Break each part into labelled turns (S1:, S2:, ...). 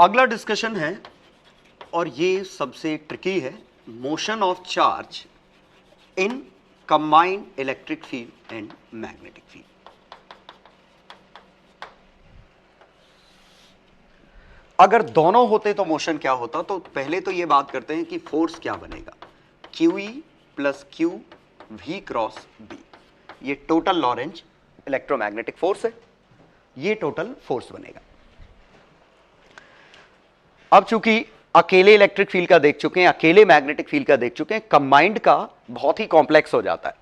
S1: अगला डिस्कशन है और ये सबसे ट्रिकी है, motion of charge in combined electric field and magnetic field. अगर दोनों होते तो मोशन क्या होता, तो पहले तो ये बात करते हैं कि फोर्स क्या बनेगा, QE plus Q V cross B। ये टोटल लॉरेंज इलेक्ट्रोमैग्नेटिक फोर्स है, ये टोटल फोर्स बनेगा। अब चूंकि अकेले इलेक्ट्रिक फील्ड का देख चुके हैं, अकेले मैग्नेटिक फील्ड का देख चुके हैं, कंबाइंड का बहुत ही कॉम्प्लेक्स हो जाता है,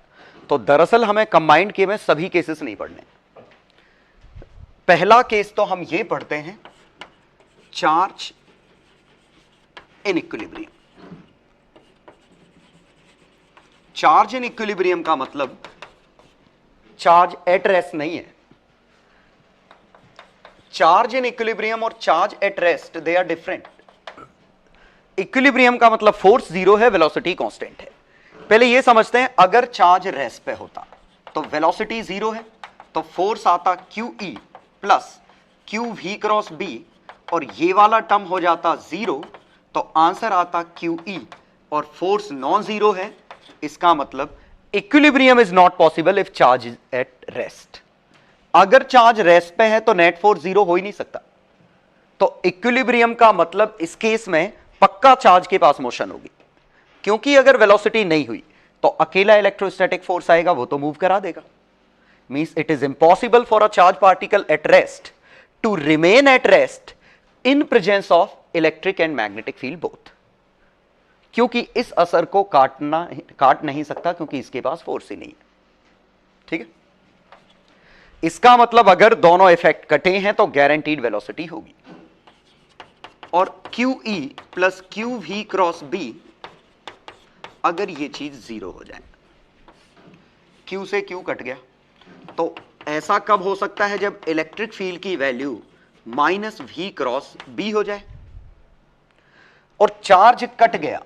S1: तो दरअसल हमें कंबाइंड के में सभी केसेस नहीं पढ़ने। पहला केस तो हम ये पढ़ते हैं, charge in equilibrium. Charge in equilibrium का मतलब चार्ज एट रेस्ट नहीं है। चार्ज इन इक्विलिब्रियम और charge at rest they are different. Equilibrium का मतलब फोर्स जीरो है, वेलोसिटी कांस्टेंट है। पहले ये समझते हैं, अगर चार्ज रेस्ट पे होता तो वेलोसिटी जीरो है, तो फोर्स आता QE plus QV cross B, और ये वाला टर्म हो जाता जीरो, तो आंसर आता QE, और फोर्स नॉन जीरो है। इसका मतलब equilibrium is not possible if charge is at rest. अगर चार्ज रेस्ट पे है तो नेट फोर्स जीरो हो ही नहीं सकता। तो इक्विलिब्रियम का मतलब इस केस में पक्का चार्ज के पास मोशन होगी, क्योंकि अगर वेलोसिटी नहीं हुई तो अकेला इलेक्ट्रोस्टैटिक फोर्स आएगा, वो तो मूव करा देगा। Means it is impossible for a charge particle at rest to remain at rest in presence of electric and magnetic field both, क्योंकि इस असर को काट नहीं सकता, क्योंकि इसके पास फोर्स ही नहीं है। ठीक है, इसका मतलब अगर दोनों इफेक्ट कटे हैं तो गारंटीड वेलोसिटी होगी। और QE plus QV cross B, अगर ये चीज जीरो हो जाए, Q से Q कट गया, तो ऐसा कब हो सकता है, जब इलेक्ट्रिक फील्ड की value minus V cross B हो जाए और चार्ज कट गया।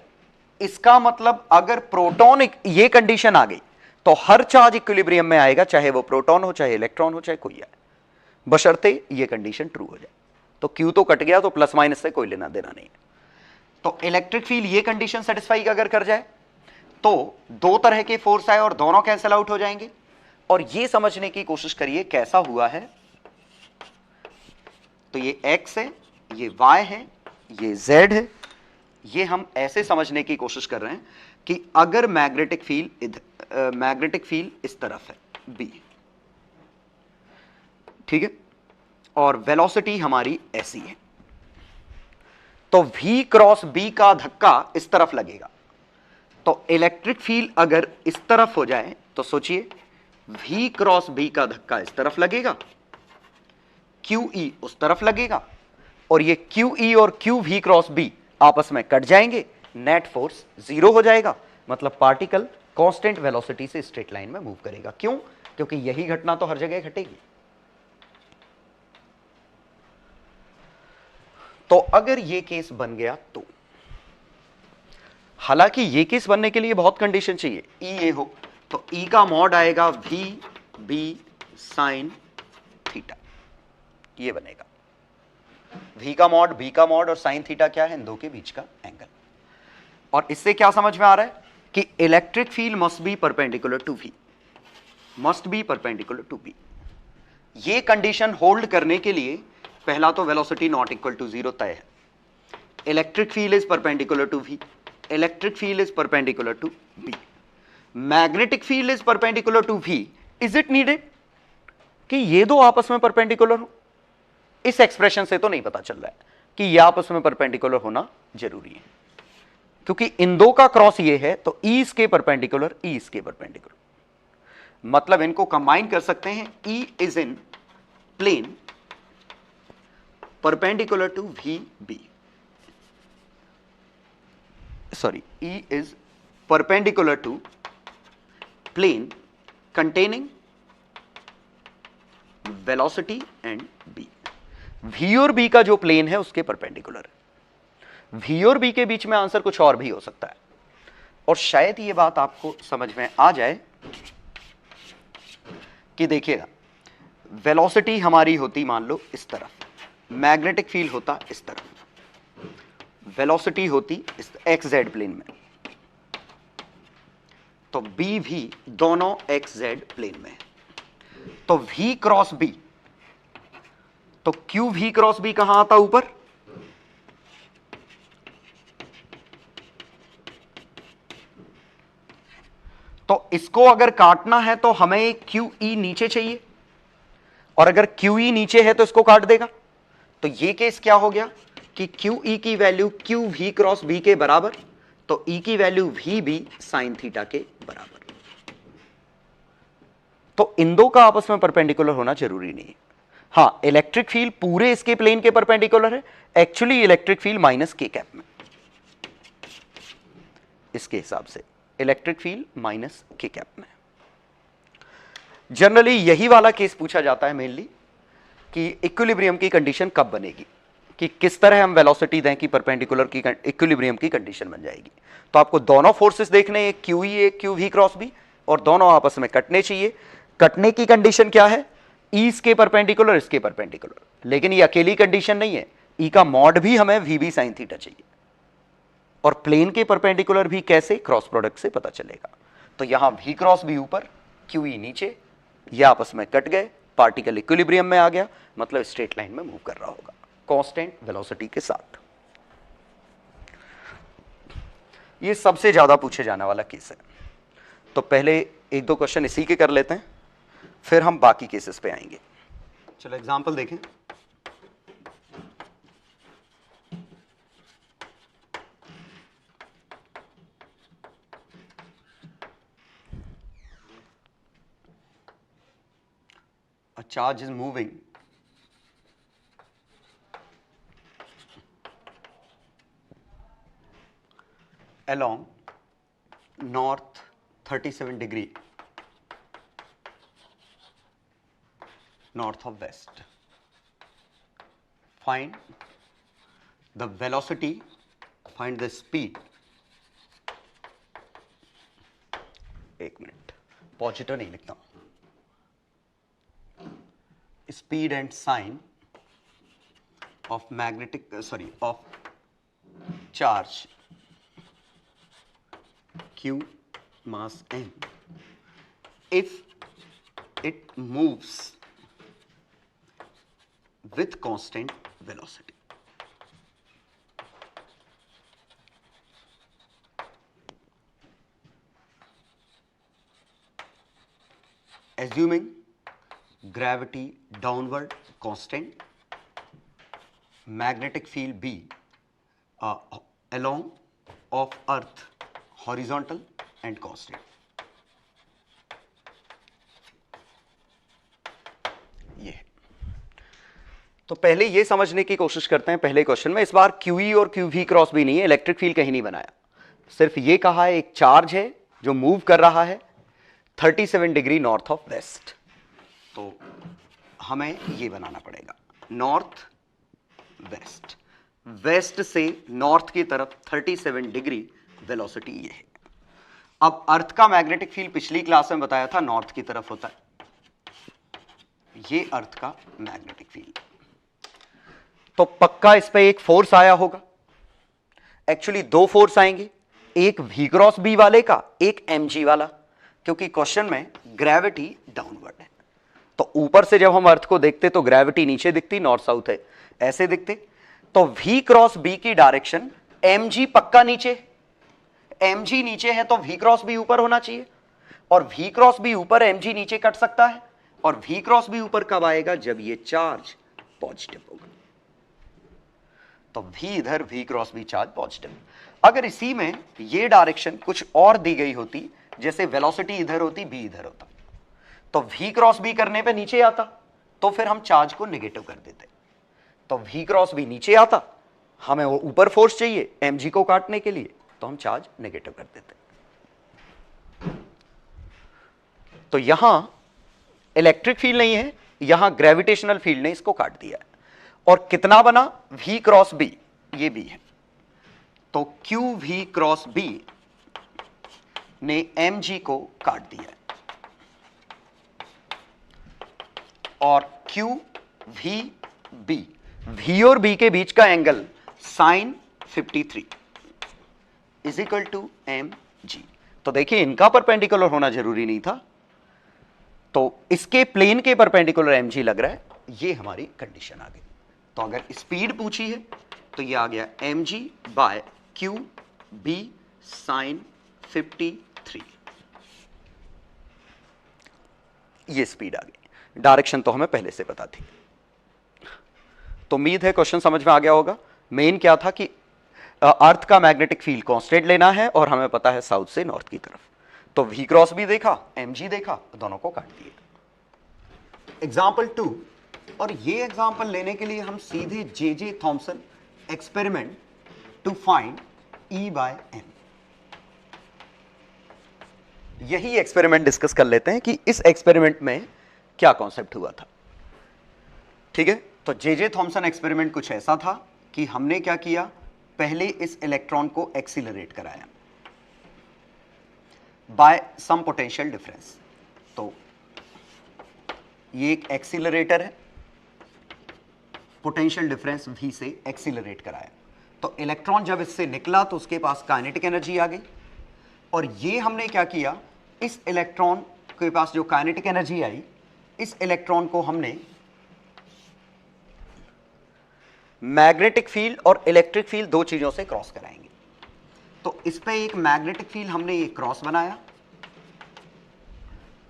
S1: इसका मतलब अगर प्रोटॉन, ये कंडीशन आ गई तो हर चार्ज इक्विलिब्रियम में आएगा, चाहे वो प्रोटॉन हो, चाहे इलेक्ट्रॉन हो, चाहे कोई आए, बशर्ते ये कंडीशन ट्रू हो जाए। तो Q तो कट गया, तो प्लस माइनस से कोई लेना देना नहीं है। तो इलेक्ट्रिक फील्ड ये कंडीशन सेटिस्फाई अगर कर जाए तो दो तरह के फोर्स आए और दोनों कैंसिल आउट हो जाएंगे। और ये समझने की कोशिश करिए कैसा हुआ है। तो ये X है, ये Y है, ये Z है। ये हम ऐसे समझने की कोशिश कर रहे हैं कि अगर मैग्नेटिक फील्ड इस तरफ है B, ठीक है, और वेलोसिटी हमारी ऐसी है, तो V क्रॉस B का धक्का इस तरफ लगेगा। तो इलेक्ट्रिक फील्ड अगर इस तरफ हो जाए तो सोचिए, V क्रॉस B का धक्का इस तरफ लगेगा, QE उस तरफ लगेगा, और ये QE और QV क्रॉस B आपस में कट जाएंगे, नेट फोर्स जीरो हो जाएगा। मतलब पार्टिकल कांस्टेंट वेलोसिटी से स्ट्रेट लाइन में मूव करेगा। क्यों? क्योंकि यही घटना तो हर जगह घटेगी। तो अगर ये केस बन गया तो, हालांकि ये केस बनने के लिए बहुत कंडीशन चाहिए। E ये हो तो E का मॉड आएगा VB साइन थीटा, ये बनेगा। V का मॉड, B का मॉड और साइन थीटा क्या है? इन दो के बीच का एंगल। और इससे क्या समझ में आ रहा है कि electric field must be perpendicular to V, must be perpendicular to B। ये कंडीशन होल्ड करने के लिए पहला तो velocity not equal to zero तय है, electric field is perpendicular to V, electric field is perpendicular to B, magnetic field is perpendicular to V। Is it needed कि ये दो आपस में परपेंडिकुलर हो? इस एक्सप्रेशन से तो नहीं पता चल रहा है कि ये आपस में परपेंडिकुलर होना जरूरी है, क्योंकि इन दो का क्रॉस ये है, तो E इसके परपेंडिकुलर, E इसके परपेंडिकुलर। मतलब इनको कंबाइन कर सकते हैं। E is in plane perpendicular to VB, sorry, E is perpendicular to plane containing velocity and B। V और B का जो प्लेन है उसके परपेंडिकुलर है। V और B के बीच में आंसर कुछ और भी हो सकता है, और शायद ये बात आपको समझ में आ जाए कि देखिएगा, वेलोसिटी हमारी होती मान लो इस तरफ, मैग्नेटिक फील्ड होता इस तरफ। वेलोसिटी होती इस एक्स जेड प्लेन में, तो बी भी दोनों एक्स जेड प्लेन में, तो v क्रॉस b, तो क्यू v क्रॉस b कहां आता ऊपर, तो इसको अगर काटना है तो हमें क्यू ई नीचे चाहिए, और अगर क्यू ई नीचे है तो इसको काट देगा। तो ये केस क्या हो गया कि क्यू ई की value Q V cross B के बराबर, तो ई की value V B sine theta के बराबर। तो इन दो का आपस में परपेंडिकुलर होना जरूरी नहीं है। हाँ, इलेक्ट्रिक फील्ड पूरे इसके प्लेन के परपेंडिकुलर है, एक्चुअली इलेक्ट्रिक फील्ड माइनस के कैप में, इसके हिसाब से इलेक्ट्रिक फील्ड माइनस के कैप में। जनरली यही वाला केस पूछा जाता है मेनली कि इक्विलिब्रियम की कंडीशन कब बनेगी, कि किस तरह हम वेलोसिटी दें कि परपेंडिकुलर की इक्विलिब्रियम की कंडीशन बन जाएगी। तो आपको दोनों फोर्सेस देखने, एक क्यू ई एक क्यू वी क्रॉस बी, और दोनों आपस में कटने चाहिए। कटने की कंडीशन क्या है, ई इसके परपेंडिकुलर इसके परपेंडिकुलर, लेकिन ये अकेली कंडीशन नहीं है, ई का मॉड भी हमें वी बी साइन थीटा चाहिए, और प्लेन के परपेंडिकुलर भी कैसे, क्रॉस प्रोडक्ट से पता चलेगा। तो यहां v क्रॉस b ऊपर, क्यू ई नीचे, ये आपस में कट गए, पार्टिकल इक्विलिब्रियम में आ गया, मतलब स्ट्रेट लाइन में मूव कर रहा होगा कांस्टेंट वेलोसिटी के साथ। ये सबसे ज्यादा पूछे जाने वाला केस है। तो पहले एक दो क्वेश्चन इसी के कर लेते हैं, फिर हम बाकी केसेस पे आएंगे। चलो एग्जांपल देखें। A charge is moving along north 37 degree north of west. Find the velocity, find the speed. एक मिनट, पॉजिटिव नहीं लिखता हूं, speed and sign of charge q mass m if it moves with constant velocity. Assuming gravity downward constant, magnetic field B along of earth horizontal and constant. ये है। तो पहले ये समझने की कोशिश करते हैं पहले क्वेश्चन में। इस बार QE और QV क्रॉस भी नहीं है, इलेक्ट्रिक फील्ड कहीं नहीं बनाया, सिर्फ ये कहा है एक चार्ज है जो मूव कर रहा है 37 डिग्री नॉर्थ ऑफ वेस्ट। तो हमें ये बनाना पड़ेगा नॉर्थ वेस्ट, वेस्ट से नॉर्थ की तरफ 37 डिग्री वेलोसिटी ये है। अब अर्थ का मैग्नेटिक फील्ड पिछली क्लास में बताया था नॉर्थ की तरफ होता है, ये अर्थ का मैग्नेटिक फील्ड। तो पक्का इस पे एक फोर्स आया होगा, एक्चुअली दो फोर्स आएंगे, एक v क्रॉस b वाले का, एक mg वाला, क्योंकि क्वेश्चन में ग्रेविटी डाउनवर्ड है। तो ऊपर से जब हम अर्थ को देखते तो ग्रेविटी नीचे दिखती, नॉर्थ साउथ है, ऐसे दिखते। तो v क्रॉस b की डायरेक्शन mg पक्का नीचे, mg नीचे है तो v क्रॉस b ऊपर होना चाहिए, और v क्रॉस b ऊपर mg नीचे कट सकता है, और v क्रॉस b ऊपर कब आएगा, जब ये चार्ज पॉजिटिव होगा। तो v इधर, v cross b charge positive. अगर इसी में ये डायरेक्शन कुछ और दी गई होती, जैसे वेलोसिटी इधर होती, b इधर होता, तो v क्रॉस b करने पे नीचे आता, तो फिर हम चार्ज को नेगेटिव कर देते। तो v क्रॉस b नीचे आता, हमें वो ऊपर फोर्स चाहिए mg को काटने के लिए, तो हम चार्ज नेगेटिव कर देते। तो यहां इलेक्ट्रिक फील्ड नहीं है, यहां ग्रेविटेशनल फील्ड ने इसको काट दिया है। और कितना बना, v क्रॉस b, ये b है, तो q v क्रॉस b ने mg को काट दिया है, और q v b, v और b के बीच का angle sine 53 is equal to mg। तो देखिए इनका परपेंडिकुलर होना जरूरी नहीं था, तो इसके प्लेन के परपेंडिकुलर mg लग रहा है, ये हमारी कंडीशन आ गई। तो अगर स्पीड पूछी है तो ये आ गया mg by Q B sine 53, ये स्पीड आ गई। डायरेक्शन तो हमें पहले से पता थी। तो उम्मीद है क्वेश्चन समझ में आ गया होगा। मेन क्या था कि अर्थ का मैग्नेटिक फील्ड कांस्टेंट लेना है और हमें पता है साउथ से नॉर्थ की तरफ। तो वी क्रॉस भी देखा, mg देखा, दोनों को काट दिए। एग्जाम्पल 2, और ये एग्जाम्पल लेने के लिए हम सीधे J Thomson experiment to find E by m, यही एक्सपेरिमेंट डिस्कस कर लेते हैं कि इस एक्सपेरिमेंट में क्या कॉन्सेप्ट हुआ था। ठीक है, तो जे थॉमसन एक्सपेरिमेंट कुछ ऐसा था कि हमने क्या किया, पहले इस इलेक्ट्रॉन को एक्सीलरेट कराया बाय सम पोटेंशियल डिफरेंस। तो ये एक एक्सीलरेटर है, पोटेंशियल डिफरेंस v से एक्सीलरेट कराया। तो इलेक्ट्रॉन जब इससे निकला तो उसके पास काइनेटिक एनर्जी आ गई, और ये हमने क्या किया, इस इलेक्ट्रॉन के पास जो काइनेटिक एनर्जी आई, इस इलेक्ट्रॉन को हमने मैग्नेटिक फील्ड और इलेक्ट्रिक फील्ड दो चीजों से क्रॉस कराएंगे। तो इस पे एक मैग्नेटिक फील्ड हमने ये क्रॉस बनाया,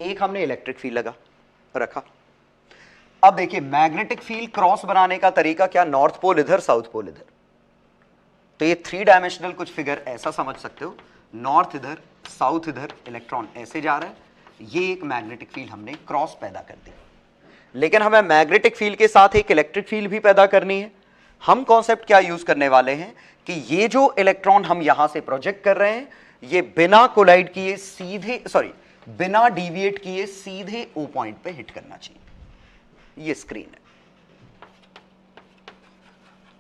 S1: एक हमने इलेक्ट्रिक फील्ड लगा रखा। अब देखिए मैग्नेटिक फील्ड क्रॉस बनाने का तरीका क्या, नॉर्थ पोल इधर, साउथ पोल इधर। तो ये 3 डायमेंशनल कुछ फिगर ऐसा समझ सकते हो, नॉर्थ इधर, साउथ इधर, इलेक्ट्रॉन ऐसे जा रहा है, ये एक मैग्नेटिक फील्ड हमने क्रॉस पैदा कर दी। लेकिन हमें मैग्नेटिक फील्ड के साथ एक इलेक्ट्रिक फील्ड भी पैदा करनी है। हम कॉन्सेप्ट क्या यूज करने वाले हैं कि ये जो इलेक्ट्रॉन हम यहां से प्रोजेक्ट कर रहे हैं, ये बिना कोलाइड किए सीधे, बिना डिविएट किए सीधे ओ पॉइंट पे हिट करना चाहिए। ये स्क्रीन है।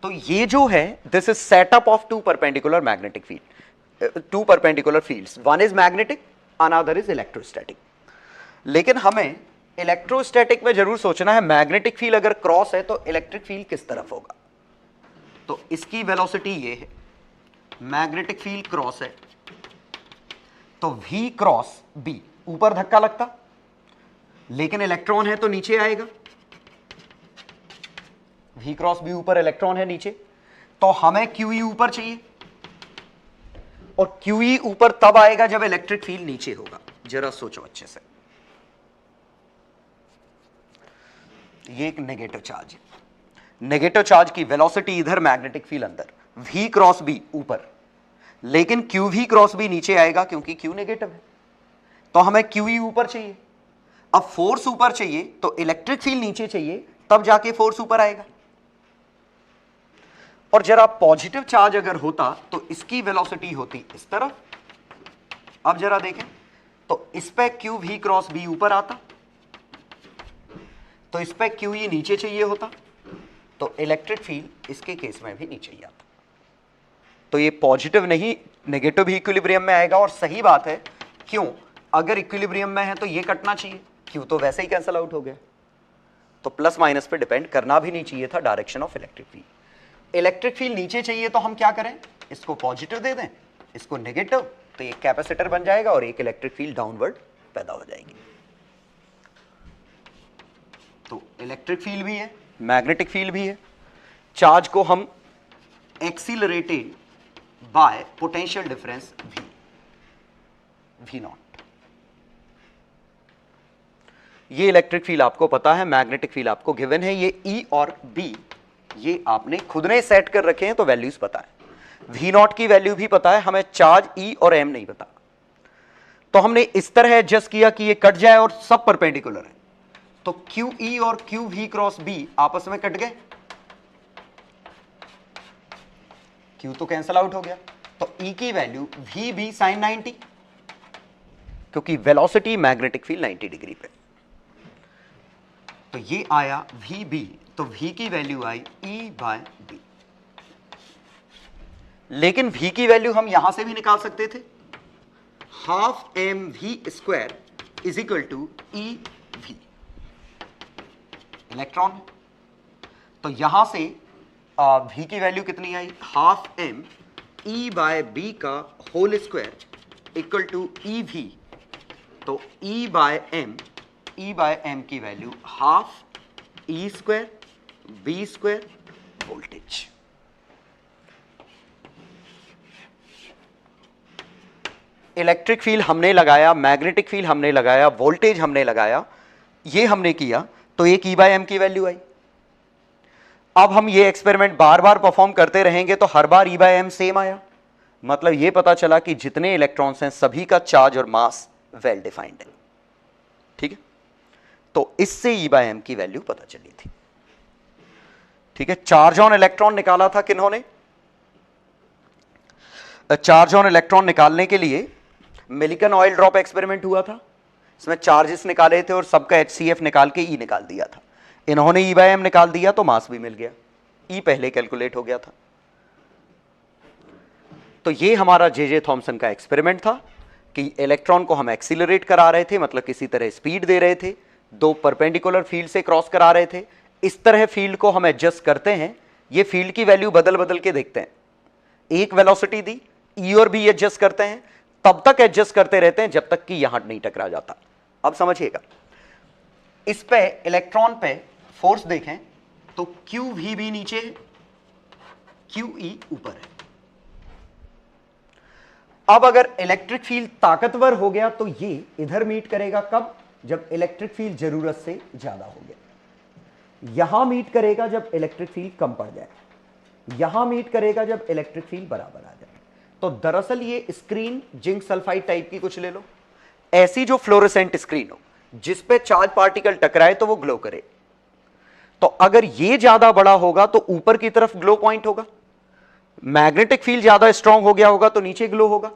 S1: तो ये जो है, this is setup of two perpendicular magnetic field, two perpendicular fields, one is magnetic, another is electrostatic. लेकिन हमें इलेक्ट्रोस्टैटिक में जरूर सोचना है, मैग्नेटिक फील्ड अगर क्रॉस है तो इलेक्ट्रिक फील्ड किस तरफ होगा। तो इसकी वेलोसिटी ये है, मैग्नेटिक फील्ड क्रॉस है, तो v क्रॉस b, ऊपर धक्का लगता, लेकिन इलेक्ट्रॉन है तो नीचे आएगा। v क्रॉस b ऊपर, इलेक्ट्रॉन है नीचे, तो हमें QE ऊपर चाहिए, और QE ऊपर तब आएगा जब इलेक्ट्रिक फील्ड नीचे होगा। जरा सोचो अच्छे से, ये एक नेगेटिव चार्ज है, नेगेटिव चार्ज की वेलोसिटी इधर, मैग्नेटिक फील्ड अंदर, v क्रॉस b ऊपर, लेकिन QV क्रॉस b नीचे आएगा क्योंकि Q नेगेटिव है। तो हमें QE ऊपर चाहिए। अब फोर्स ऊपर चाहिए तो इलेक्ट्रिक फील्ड नीचे चाहिए, तब जाके फोर्स ऊपर आएगा। और जरा पॉजिटिव चार्ज अगर होता तो इसकी वेलोसिटी होती इस तरफ। अब जरा देखें, तो इस पे QV क्रॉस b ऊपर आता, तो इस पे QE नीचे चाहिए होता, तो इलेक्ट्रिक फील्ड इसके केस में भी नीचे ही आता। तो ये पॉजिटिव नहीं, नेगेटिव भी इक्विलिब्रियम में आएगा। और सही बात है, क्यों, अगर इक्विलिब्रियम में है तो ये कटना चाहिए, क्यों तो वैसे ही कैंसिल आउट हो गया। तो प्लस माइनस पे डिपेंड करना भी नहीं चाहिए था direction of electric field. Electric field नीचे चाहिए तो हम क्या करें, इसको पॉजिटिव दे दें, इसको नेगेटिव, तो एक कैपेसिटर बन जाएगा और एक इलेक्ट्रिक फील्ड डाउनवर्ड पैदा हो जाएगी। तो इलेक्ट्रिक फील्ड भी है, मैग्नेटिक फील्ड भी है। चार्ज को हम accelerated bye potential difference v not. ये इलेक्ट्रिक फील्ड आपको पता है, मैग्नेटिक फील्ड आपको गिवन है, ये E और B ये आपने खुद ने सेट कर रखे हैं, तो वैल्यूज पता है। v नॉट की वैल्यू भी पता है, हमें चार्ज E और m नहीं पता। तो हमने इस तरह एडजस्ट किया कि ये कट जाए और सब परपेंडिकुलर है। तो QE और QV क्रॉस B आपस में कट गए, Q तो कैंसल आउट हो गया, तो E की वैल्यू VB sin 90, क्योंकि वेलोसिटी मैग्नेटिक फील्ड 90 डिग्री पे। तो ये आया VB, तो V की वैल्यू आई E बाय B। लेकिन V की वैल्यू हम यहां से भी निकाल सकते थे, half mv² is equal to EV, electron. तो यहां से v की वैल्यू कितनी आई, half m e by B का whole square equal to E V. तो e बाय m की value half E square B square voltage. Electric field हमने लगाया, मैग्नेटिक फील्ड हमने लगाया, वोल्टेज हमने लगाया, ये हमने किया, तो एक ई बाय एम की वैल्यू आई। अब हम ये एक्सपेरिमेंट बार बार परफॉर्म करते रहेंगे तो हर बार ई बाय एम सेम आया। मतलब ये पता चला कि जितने इलेक्ट्रॉन्स हैं सभी का चार्ज और मास वेल डिफाइंड है। ठीक है, तो इससे ई बाय एम की वैल्यू पता चली थी। ठीक है, चार्ज ऑन इलेक्ट्रॉन निकाला था किन्होंने? चार्ज ऑन इलेक्ट्रॉन निकालने के लिए मिलिकन ऑयल ड्रॉप एक्सपेरिमेंट हुआ था। इसमें चार्जेस निकाले थे और सबका HCF निकाल के ई निकाल दिया था। इन्होंने ई बाय एम निकाल दिया तो मास भी मिल गया, ई पहले कैलकुलेट हो गया था। तो ये हमारा जे थॉमसन का एक्सपेरिमेंट था कि इलेक्ट्रॉन को हम एक्सीलरेट करा रहे थे, मतलब किसी तरह स्पीड दे रहे थे, दो परपेंडिकुलर फील्ड से क्रॉस करा रहे थे। इस तरह फील्ड को हम एडजस्ट करते हैं, ये फील्ड की वैल्यू बदल बदल के देखते हैं। एक वेलोसिटी दी, ई और बी एडजस्ट करते हैं, तब तक एडजस्ट करते रहते हैं जब तक कि यहां नहीं टकरा जाता। अब समझिएगा, इस पे इलेक्ट्रॉन पे फोर्स देखें तो क्यू वी भी नीचे है, क्यू ई ऊपर है। अब अगर इलेक्ट्रिक फील्ड ताकतवर हो गया तो ये इधर मीट करेगा, कब? जब इलेक्ट्रिक फील्ड जरूरत से ज्यादा हो गया। यहां मीट करेगा जब इलेक्ट्रिक फील्ड कम पड़ जाए, यहां मीट करेगा जब इलेक्ट्रिक फील्ड बराबर आ जाए। तो दरअसल ये स्क्रीन जिंक सल्फाइड टाइप की कुछ ले लो, ऐसी जो फ्लोरोसेंट स्क्रीन हो जिस पे चार्ज पार्टिकल टकराए तो वो ग्लो करे। तो अगर ये ज्यादा बड़ा होगा तो ऊपर की तरफ ग्लो पॉइंट होगा, मैग्नेटिक फील्ड ज्यादा स्ट्रांग हो गया होगा तो नीचे ग्लो होगा।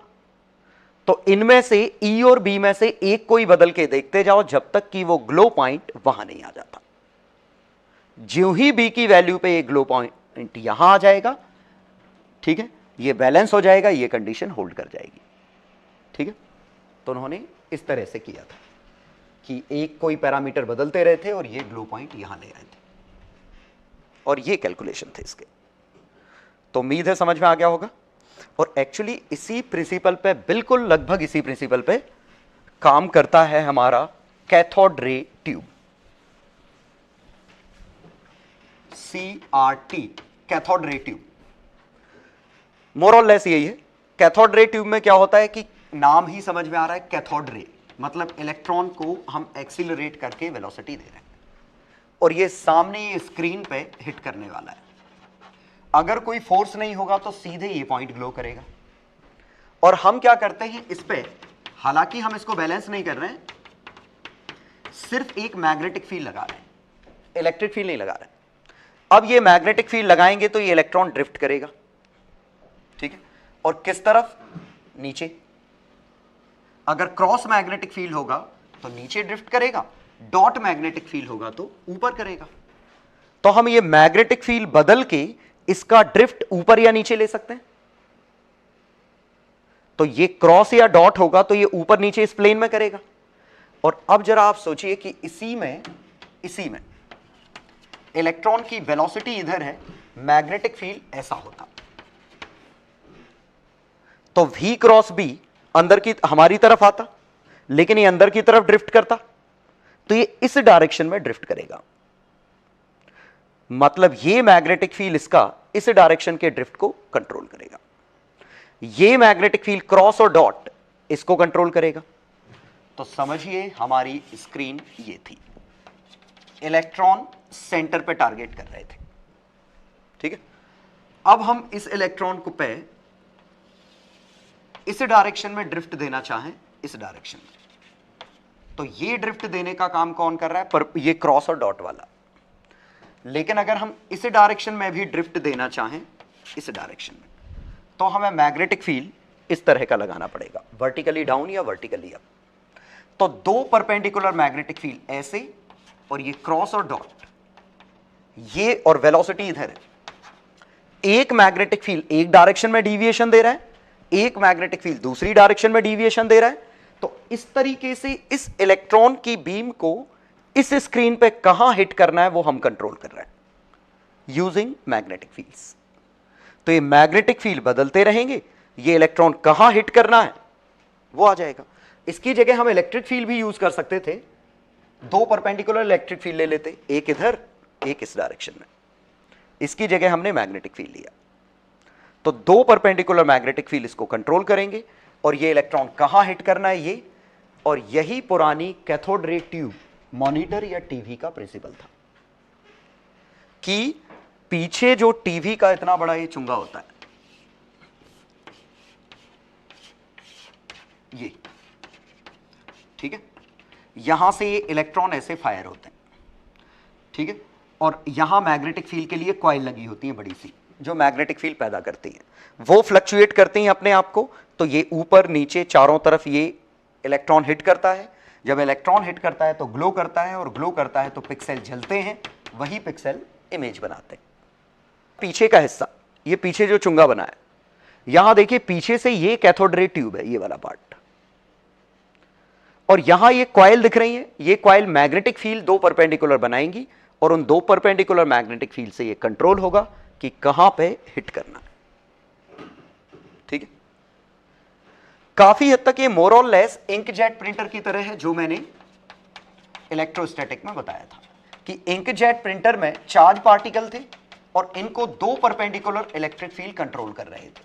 S1: तो इनमें से ई और बी में से एक कोई बदल के देखते जाओ जब तक कि वो ग्लो पॉइंट वहां नहीं आ जाता। ज्यों ही बी की वैल्यू पे एक ग्लो पॉइंट यहां आ जाएगा, ठीक है, ये बैलेंस हो जाएगा, ये कंडीशन होल्ड कर जाएगी। ठीक है, तो उन्होंने इस तरह से किया था कि एक कोई पैरामीटर बदलते रहे थे और ये ग्लो पॉइंट यहां ले आए थे, और ये कैलकुलेशन थे इसके। तो उम्मीद है समझ में आ गया होगा। और एक्चुअली इसी प्रिंसिपल पे, बिल्कुल लगभग इसी प्रिंसिपल पे काम करता है हमारा cathode ray tube, CRT, cathode ray tube. More और लेस यही है। कैथोड रे ट्यूब में क्या होता है कि नाम ही समझ में आ रहा है, कैथोड रे मतलब इलेक्ट्रॉन को हम एक्सीलरेट करके वेलोसिटी दे रहे हैं, और ये सामने ये स्क्रीन पे हिट करने वाला है। अगर कोई फोर्स नहीं होगा तो सीधे ये पॉइंट ग्लो करेगा। और हम क्या करते हैं इस पे, हालांकि हम इसको बैलेंस नहीं कर रहे हैं, सिर्फ एक मैग्नेटिक फील्ड लगा रहे हैं, इलेक्ट्रिक फील्ड नहीं लगा रहे हैं। अब ये मैग्नेटिक फील्ड लगाएंगे तो ये इलेक्ट्रॉन ड्रिफ्ट करेगा, ठीक है, और किस तरफ? नीचे। अगर क्रॉस मैग्नेटिक फील्ड होगा तो नीचे ड्रिफ्ट करेगा, डॉट मैग्नेटिक फील्ड होगा तो ऊपर करेगा। तो हम ये मैग्नेटिक फील्ड बदल के इसका ड्रिफ्ट ऊपर या नीचे ले सकते हैं। तो ये क्रॉस या डॉट होगा तो ये ऊपर नीचे इस प्लेन में करेगा। और अब जरा आप सोचिए कि इसी में इलेक्ट्रॉन की वेलोसिटी इधर है, मैग्नेटिक फील्ड ऐसा होता, तो V क्रॉस B अंदर की हमारी तरफ आता, लेकिन ये अंदर की तरफ ड्रिफ्ट करता, तो ये इस डायरेक्शन में ड्रिफ्ट करेगा। मतलब ये मैग्नेटिक फील्ड इसका इस डायरेक्शन के ड्रिफ्ट को कंट्रोल करेगा, ये मैग्नेटिक फील्ड क्रॉस और डॉट इसको कंट्रोल करेगा। तो समझिए हमारी स्क्रीन ये थी, इलेक्ट्रॉन सेंटर पे टारगेट कर रहे थे, ठीक है। अब हम इस इलेक्ट्रॉन को पे इस डायरेक्शन में ड्रिफ्ट देना चाहें, इस डायरेक्शन में, तो ये ड्रिफ्ट देने का काम कौन कर रहा है? पर ये क्रॉस और डॉट वाला। लेकिन अगर हम इस डायरेक्शन में भी ड्रिफ्ट देना चाहें, इस डायरेक्शन में, तो हमें मैग्नेटिक फील्ड इस तरह का लगाना पड़ेगा, वर्टिकली डाउन या वर्टिकली अप। तो दो परपेंडिकुलर मैग्नेटिक फील्ड ऐसे, और ये क्रॉस और डॉट, ये और वेलोसिटी इधर है। एक मैग्नेटिक फील्ड एक डायरेक्शन में डिविएशन दे रहा है, एक मैग्नेटिक फील्ड दूसरी डायरेक्शन में डिविएशन दे रहा है। तो इस तरीके से इस इलेक्ट्रॉन की बीम को इस स्क्रीन पे कहां हिट करना है वो हम कंट्रोल कर रहे हैं। Using magnetic fields. तो ये मैग्नेटिक फील्ड बदलते रहेंगे, ये इलेक्ट्रॉन कहां हिट करना है वो आ जाएगा। इसकी जगह हम इलेक्ट्रिक फील्ड भी यूज कर सकते थे, दो परपेंडिकुलर इलेक्ट्रिक फील्ड ले लेते, एक इधर एक इस डायरेक्शन में, इसकी जगह हमने मैग्नेटिक फील्ड लिया। तो दो परपेंडिकुलर मैग्नेटिक फील्ड इसको कंट्रोल करेंगे और ये इलेक्ट्रॉन कहां हिट करना है ये, और यही पुरानी कैथोड रे ट्यूब मॉनिटर या टीवी का प्रिंसिपल था कि पीछे जो टीवी का इतना बड़ा ये चुंगा होता है, ये ठीक है, यहां से ये इलेक्ट्रॉन ऐसे फायर होते हैं, ठीक है, और यहां मैग्नेटिक फील्ड के लिए कॉइल लगी होती है बड़ी सी, जो मैग्नेटिक फील्ड पैदा करती है, वो फ्लक्चुएट करती हैं अपने आप को। तो ये ऊपर नीचे चारों तरफ ये इलेक्ट्रॉन हिट करता है, जब इलेक्ट्रॉन हिट करता है तो ग्लो करता है, और ग्लो करता है तो पिक्सेल जलते हैं, वही पिक्सेल इमेज बनाते हैं। पीछे का हिस्सा, ये पीछे जो चुंगा बना है, यहां देखिए पीछे से ये कैथोड रे ट्यूब है, ये वाला पार्ट, और यहां ये कॉइल दिख रही है, ये कॉइल मैग्नेटिक फील्ड दो परपेंडिकुलर बनाएंगी, और उन दो परपेंडिकुलर मैग्नेटिक फील्ड से ये कंट्रोल होगा कि कहां पे हिट करना है, ठीक है। काफी हद तक ये मोर और लेस इंकजेट प्रिंटर की तरह है, जो मैंने इलेक्ट्रोस्टैटिक में बताया था कि इंकजेट प्रिंटर में चार्ज पार्टिकल थे और इनको दो परपेंडिकुलर इलेक्ट्रिक फील्ड कंट्रोल कर रहे थे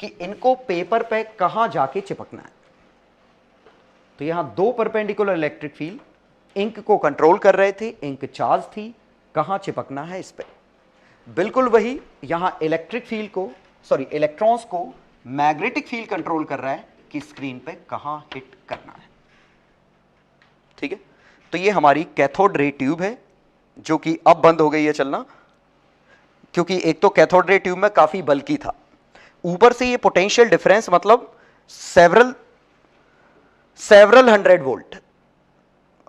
S1: कि इनको पेपर पे कहां जाके चिपकना है। तो यहां दो परपेंडिकुलर इलेक्ट्रिक फील्ड इंक को कंट्रोल कर रहे थे, इंक चार्ज थी, कहां चिपकना है इस पे। बिल्कुल वही यहां इलेक्ट्रिक फील्ड को, सॉरी इलेक्ट्रॉन्स को मैग्नेटिक फील्ड कंट्रोल कर रहा है कि स्क्रीन पे कहां हिट करना है, ठीक है। तो ये हमारी कैथोड रे ट्यूब है, जो कि अब बंद हो गई है चलना, क्योंकि एक तो कैथोड रे ट्यूब में काफी बल्कि था, ऊपर से ये पोटेंशियल डिफरेंस मतलब सेवरल 100 वोल्ट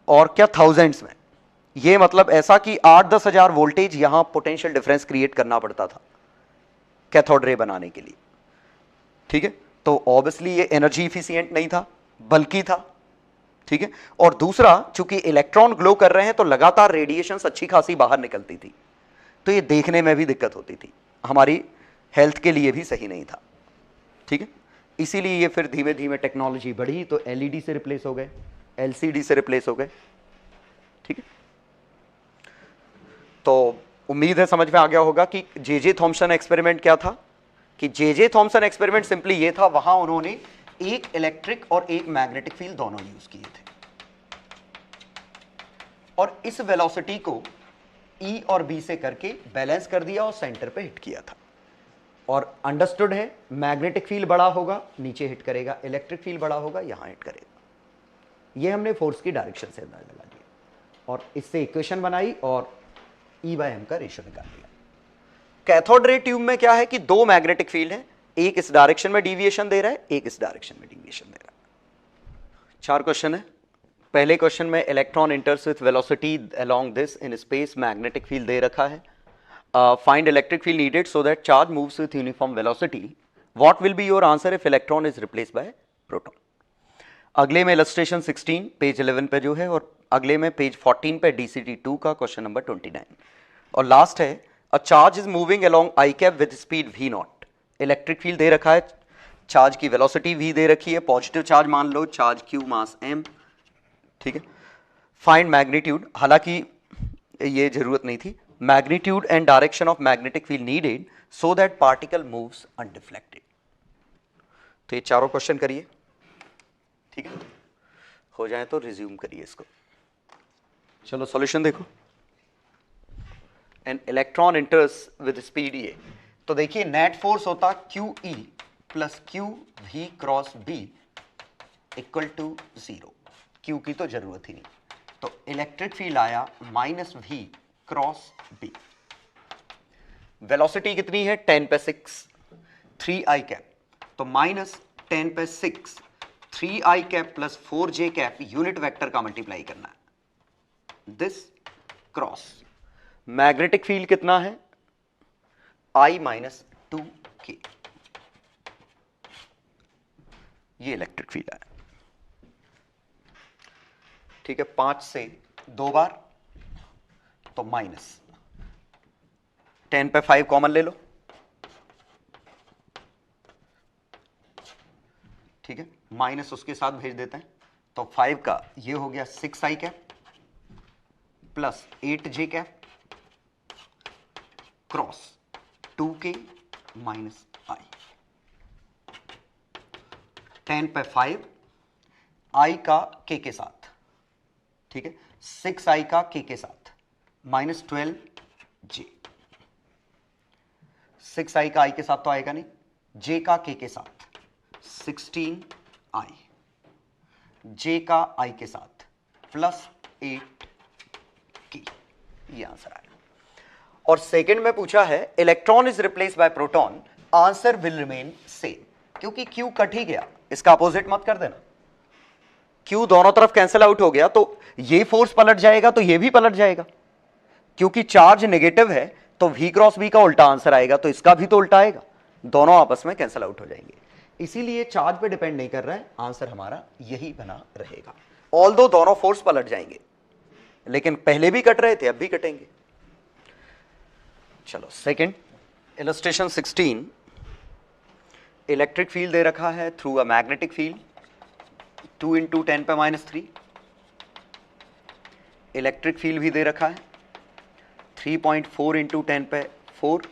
S1: और क्या थाउजेंड्स में, ये मतलब ऐसा कि 8-10 हजार वोल्टेज यहां पोटेंशियल डिफरेंस क्रिएट करना पड़ता था कैथोड रे बनाने के लिए, ठीक है। तो ऑब्वियसली ये एनर्जी इफिशिएंट नहीं था, बल्कि था, ठीक है। और दूसरा, चूंकि इलेक्ट्रॉन ग्लो कर रहे हैं तो लगातार रेडिएशंस अच्छी खासी बाहर निकलती थी, तो ये देखने में भी दिक्कत होती थी, हमारी हेल्थ के लिए भी सही नहीं था, ठीक है। इसीलिए ये फिर धीमे धीमे टेक्नोलॉजी बढ़ी तो एलईडी से रिप्लेस हो गए, एलसीडी से रिप्लेस हो गए, ठीक है। तो उम्मीद है समझ में आ गया होगा कि जे थॉमसन एक्सपेरिमेंट क्या था। कि जे थॉमसन एक्सपेरिमेंट सिंपली ये था, वहां उन्होंने एक इलेक्ट्रिक और एक मैग्नेटिक फील्ड दोनों यूज किए थे, और इस वेलोसिटी को ई और बी से करके बैलेंस कर दिया और सेंटर पे हिट किया था। और अंडरस्टूड है, मैग्नेटिक फील्ड बड़ा होगा नीचे हिट करेगा, इलेक्ट्रिक फील्ड बड़ा होगा यहां हिट करेगा। ये हमने फोर्स की डायरेक्शन से अंदाजा लगा दिया और इससे इक्वेशन बनाई और E/m का रेशियो निकाल लिया। कैथोड रे ट्यूब में क्या है कि दो मैग्नेटिक फील्ड है, एक इस डायरेक्शन में डिविएशन दे रहा है, एक इस डायरेक्शन में डिविएशन दे रहा है। 4 क्वेश्चन है। पहले क्वेश्चन में electron enters with velocity along this in space, magnetic field दे रखा है। Find electric field needed so that charge moves with uniform velocity. What will be your answer if electron is replaced by proton. अगले में illustration 16 page 11 पे जो है, और अगले में पेज 14 पे DCT 2 का क्वेश्चन नंबर 29। और लास्ट है, a charge is moving along I cap with speed v0। Electric field दे रखा है, चार्ज की वेलोसिटी v दे रखी है, पॉजिटिव चार्ज मान लो, चार्ज q मास m, ठीक है। फाइंड मैग्नीट्यूड, हालांकि ये जरूरत नहीं थी, magnitude and direction of magnetic field needed so that particle moves undeflected. तो ये चारों क्वेश्चन करिए, ठीक है। हो जाए तो रिज्यूम करिए इसको। चलो सॉल्यूशन देखो। An electron enters with speed a, तो देखिए नेट फोर्स होता QE plus QV cross B equal to 0। Q की तो जरूरत ही नहीं, तो इलेक्ट्रिक फील्ड आया -V क्रॉस B। वेलोसिटी कितनी है 10 पे 6, 3i कैप, तो -10 पे 6, 3i cap plus 4j cap unit vector का मल्टीप्लाई करना है, दिस क्रॉस मैग्नेटिक फील्ड कितना है I-2k, ये इलेक्ट्रिक फील्ड है, ठीक है। 5 से 2 बार तो माइनस 10 पे 5 कॉमन ले लो, ठीक है, माइनस उसके साथ भेज देते हैं, तो 5 का ये हो गया 6i cap plus 8j cap cross 2k minus i। 10 पे 5 i का k के साथ, ठीक है, 6i का k के साथ माइनस 12j, 6i का i के साथ तो आएगा नहीं, j का k के साथ 16i, j का i के साथ प्लस 8k, ये आंसर आएगा। और सेकंड में पूछा है electron is replace by proton, answer will remain same, क्योंकि Q कट ही गया, इसका अपोजिट मत कर देना, Q दोनों तरफ कैंसिल आउट हो गया, तो ये फोर्स पलट जाएगा तो ये भी पलट जाएगा, क्योंकि चार्ज नेगेटिव है तो V क्रॉस B का उल्टा आंसर आएगा, तो इसका भी तो उल्टा आएगा, दोनों आपस में कैंसिल आउट हो जाएंगे, इसीलिए चार्ज पे डिपेंड नहीं कर रहा है, आंसर हमारा यही बना रहेगा। ऑल्दो दोनों फोर्स पलट जाएंगे, लेकिन पहले भी कट रहे थे, अब भी कटेंगे। चलो सेकंड, इलस्ट्रेशन 16, इलेक्ट्रिक फील्ड दे रखा है through a magnetic field 2 into 10 पे -3, इलेक्ट्रिक फील्ड भी दे रखा है 3.4 इंटू 10 पे 4,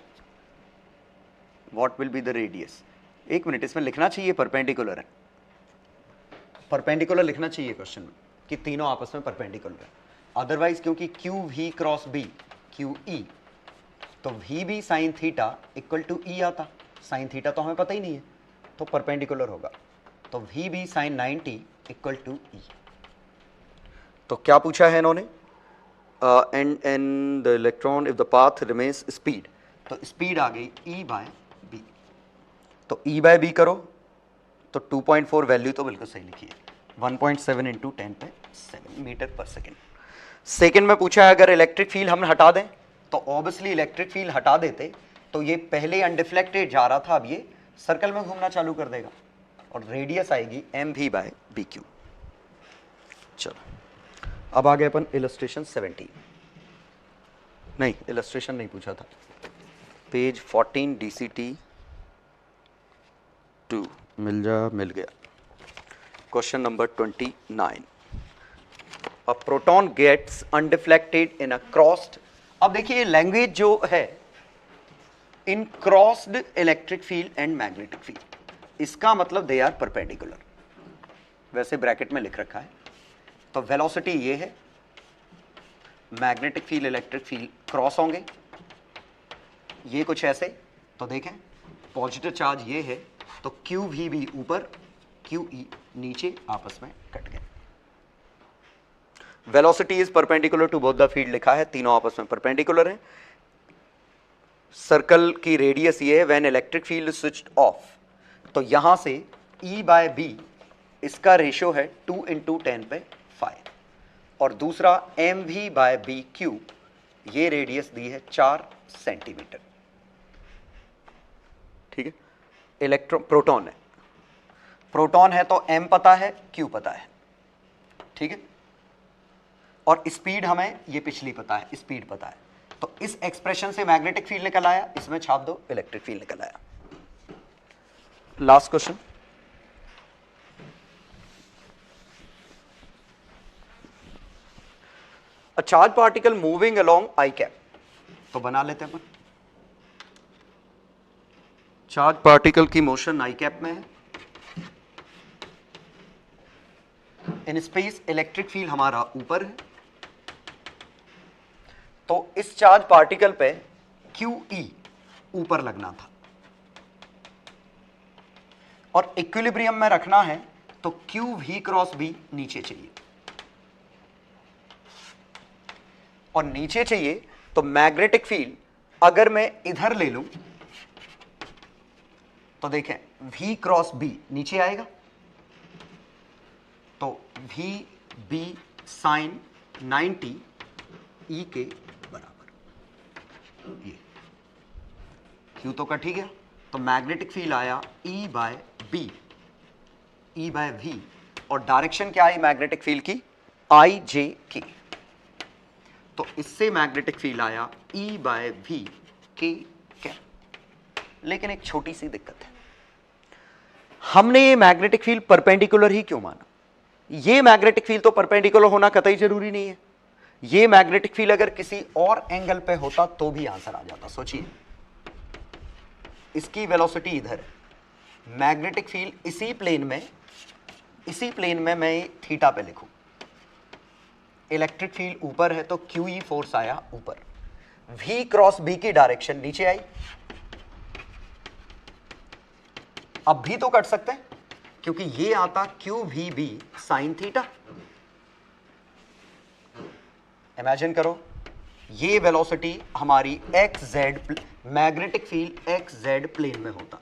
S1: what will be the radius. एक मिनट, इसमें लिखना चाहिए परपेंडिकुलर है, परपेंडिकुलर लिखना चाहिए क्वेश्चन में कि तीनों आपस में परपेंडिकुलर है, अदरवाइज क्योंकि Q V cross B Q E, तो V B sine theta equal to E आता, साइन थीटा तो हमें पता ही नहीं है, तो परपेंडिकुलर होगा, तो V B sine 90 equal to E. तो क्या पूछा है इन्होंने, and the electron if the path remains speed, तो स्पीड आ गई ई बाय बी, तो ई बाय बी करो तो 2.4 वैल्यू तो बिल्कुल सही लिखी है, 1.7 इंटू 10 पे 7 मीटर पर सेकेंड। सेकेंड में पूछा है अगर इलेक्ट्रिक फील्ड हम हटा दें, तो ऑब्वियसली इलेक्ट्रिक फील्ड हटा देते तो ये पहले अनडिफ्लेक्टेड जा रहा था, अब ये सर्कल में घूमना चालू कर देगा और रेडियस आएगी M V by B Q. चलो अब आ गए अपन इलस्ट्रेशन 17, नहीं इलस्ट्रेशन नहीं पूछा था, पेज 14 DCT 2 मिल गया। Question number 29, a proton gets undeflected in a crossed, अब देखिए लैंग्वेज जो है in crossed electric field and magnetic field, इसका मतलब दे आर परपेंडिकुलर, वैसे ब्रैकेट में लिख रखा है, तो वेलोसिटी ये है, magnetic field electric field cross होंगे, ये कुछ ऐसे, तो देखें पॉजिटिव चार्ज ये है, तो क्यू वी बी ऊपर क्यू ई नीचे आपस में कट गए। Velocity is perpendicular to both the field लिखा है, तीनों आपस में परपेंडिकुलर हैं। सर्कल की रेडियस ये है when electric field switched off, तो यहां से E बाय बी इसका रेशियो है 2 इंटू 10 पे 5, और दूसरा M V by B Q, ये रेडियस दी है 4 सेंटीमीटर, ठीक है। इलेक्ट्रॉन प्रोटॉन है तो m पता है, q पता है, ठीक है, और स्पीड हमें ये पिछली पता है, स्पीड पता है, तो इस एक्सप्रेशन से मैग्नेटिक फील्ड निकल आया, इसमें छाप दो इलेक्ट्रिक फील्ड निकल आया। Last question, a charge particle moving along I cap, तो बना लेते हैं अपन, चार्ज पार्टिकल की मोशन आई कैप में है, इन स्पेस इलेक्ट्रिक फील्ड हमारा ऊपर है, तो इस चार्ज पार्टिकल पे QE ऊपर लगना था और इक्विलिब्रियम में रखना है, तो QV क्रॉस B नीचे चाहिए, और नीचे चाहिए तो मैग्नेटिक फील्ड अगर मैं इधर ले लूं तो देखें V क्रॉस B नीचे आएगा, तो V B साइन 90 E के बराबर, ये Q तो कट ही गया, तो मैग्नेटिक फील्ड आया E by B, E by V, और डायरेक्शन क्या आई मैग्नेटिक फील्ड की, आई जे के, तो इससे मैग्नेटिक फील्ड आया E बाय V के कैप। लेकिन एक छोटी सी दिक्कत है, हमने ये मैग्नेटिक फील्ड परपेंडिकुलर ही क्यों माना? ये मैग्नेटिक फील्ड तो परपेंडिकुलर होना कतई जरूरी नहीं है। ये मैग्नेटिक फील्ड अगर किसी और एंगल पे होता तो भी आंसर आ जाता। सोचिए, इसकी वेलोसिटी इधर है, मैग्नेटिक फील्ड इसी प्लेन में मैं थीटा पे लिखूं, इलेक्ट्रिक फील्ड ऊपर है तो QE फोर्स आया ऊपर, V क्रॉस B की डायरेक्शन नीचे आई। अब भी तो कट सकते हैं क्योंकि ये आता QVB साइन थीटा। इमेजिन करो, ये वेलोसिटी हमारी XZ magnetic field XZ plane में होता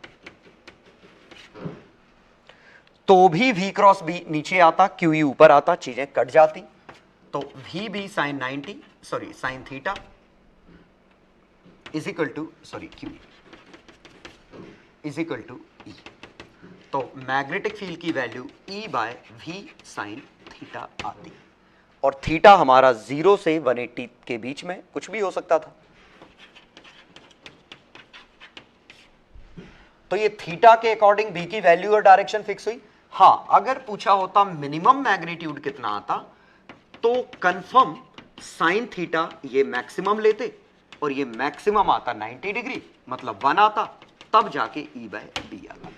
S1: तो भी V क्रॉस B नीचे आता, QE ऊपर आता, चीजें कट जाती। तो VB sine 90 sine theta is equal to QE is equal to E। तो मैग्नेटिक फील्ड की value E by V sine theta आती, और थीटा हमारा 0 से 180 के बीच में कुछ भी हो सकता था। तो ये थीटा के अकॉर्डिंग B की वैल्यू और डायरेक्शन फिक्स हुई। हाँ, अगर पूछा होता मिनिमम मैग्नीट्यूड कितना आता तो कंफर्म साइन थीटा ये मैक्सिमम लेते और ये मैक्सिमम आता 90 डिग्री, मतलब 1 आता, तब जाके E बाय B आता।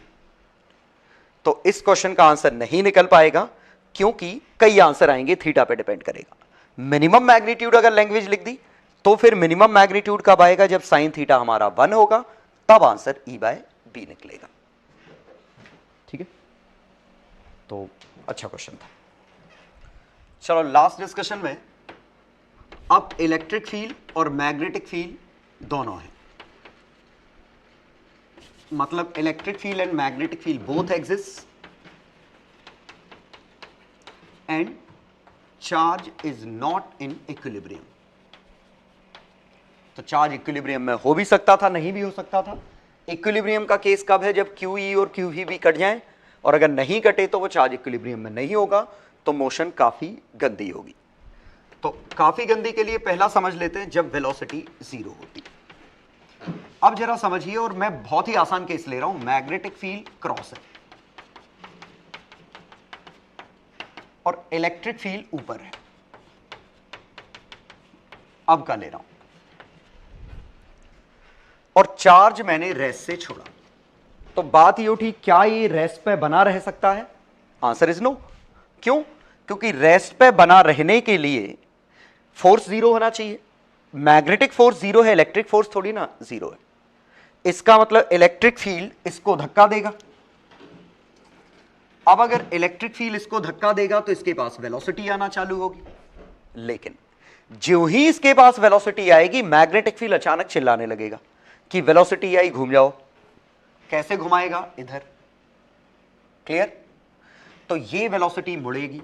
S1: तो इस क्वेश्चन का आंसर नहीं निकल पाएगा क्योंकि कई आंसर आएंगे, थीटा पे डिपेंड करेगा। मिनिमम मैग्नीट्यूड अगर लैंग्वेज लिख दी तो फिर मिनिमम मैग्नीट्यूड कब आएगा? जब साइन थीटा हमारा 1 होगा, तब आंसर E बाय B निकलेगा। ठीक है, तो अच्छा क्वेश्चन था। चलो लास्ट डिस्कशन में अब इलेक्ट्रिक फील्ड और मैग्नेटिक फील्ड दोनों है, मतलब electric field and magnetic field both exist and charge is not in equilibrium. तो चार्ज इक्विलिब्रियम में हो भी सकता था, नहीं भी हो सकता था। इक्विलिब्रियम का केस कब है? जब QE और QV कट जाएं, और अगर नहीं कटे तो वो चार्ज इक्विलिब्रियम में नहीं होगा, तो मोशन काफी गंदी होगी। तो काफी गंदी के लिए पहला समझ लेते हैं, जब वेलोसिटी 0 होती। अब जरा समझिए, और मैं बहुत ही आसान केस ले रहा हूं, मैग्नेटिक फील्ड क्रॉस है और इलेक्ट्रिक फील्ड ऊपर है। अब का ले रहा हूं, और चार्ज मैंने रेस्ट से छोड़ा, तो बात ये उठी, क्या ये रेस्ट पे बना रह सकता है? Answer is no. क्यों? क्योंकि रेस्ट पे बना रहने के लिए फोर्स 0 होना चाहिए। मैग्नेटिक फोर्स 0 है, इलेक्ट्रिक फोर्स थोड़ी ना 0 है। इसका मतलब इलेक्ट्रिक फील्ड इसको धक्का देगा। अब अगर इलेक्ट्रिक फील्ड इसको धक्का देगा तो इसके पास वेलोसिटी आना चालू होगी, लेकिन जो ही इसके पास वेलोसिटी आएगी, मैग्नेटिक फील्ड अचानक चिल्लाने लगेगा कि वेलोसिटी आई, घूम जाओ। कैसे घुमाएगा? इधर। क्लियर? तो ये वेलोसिटी मुड़ेगी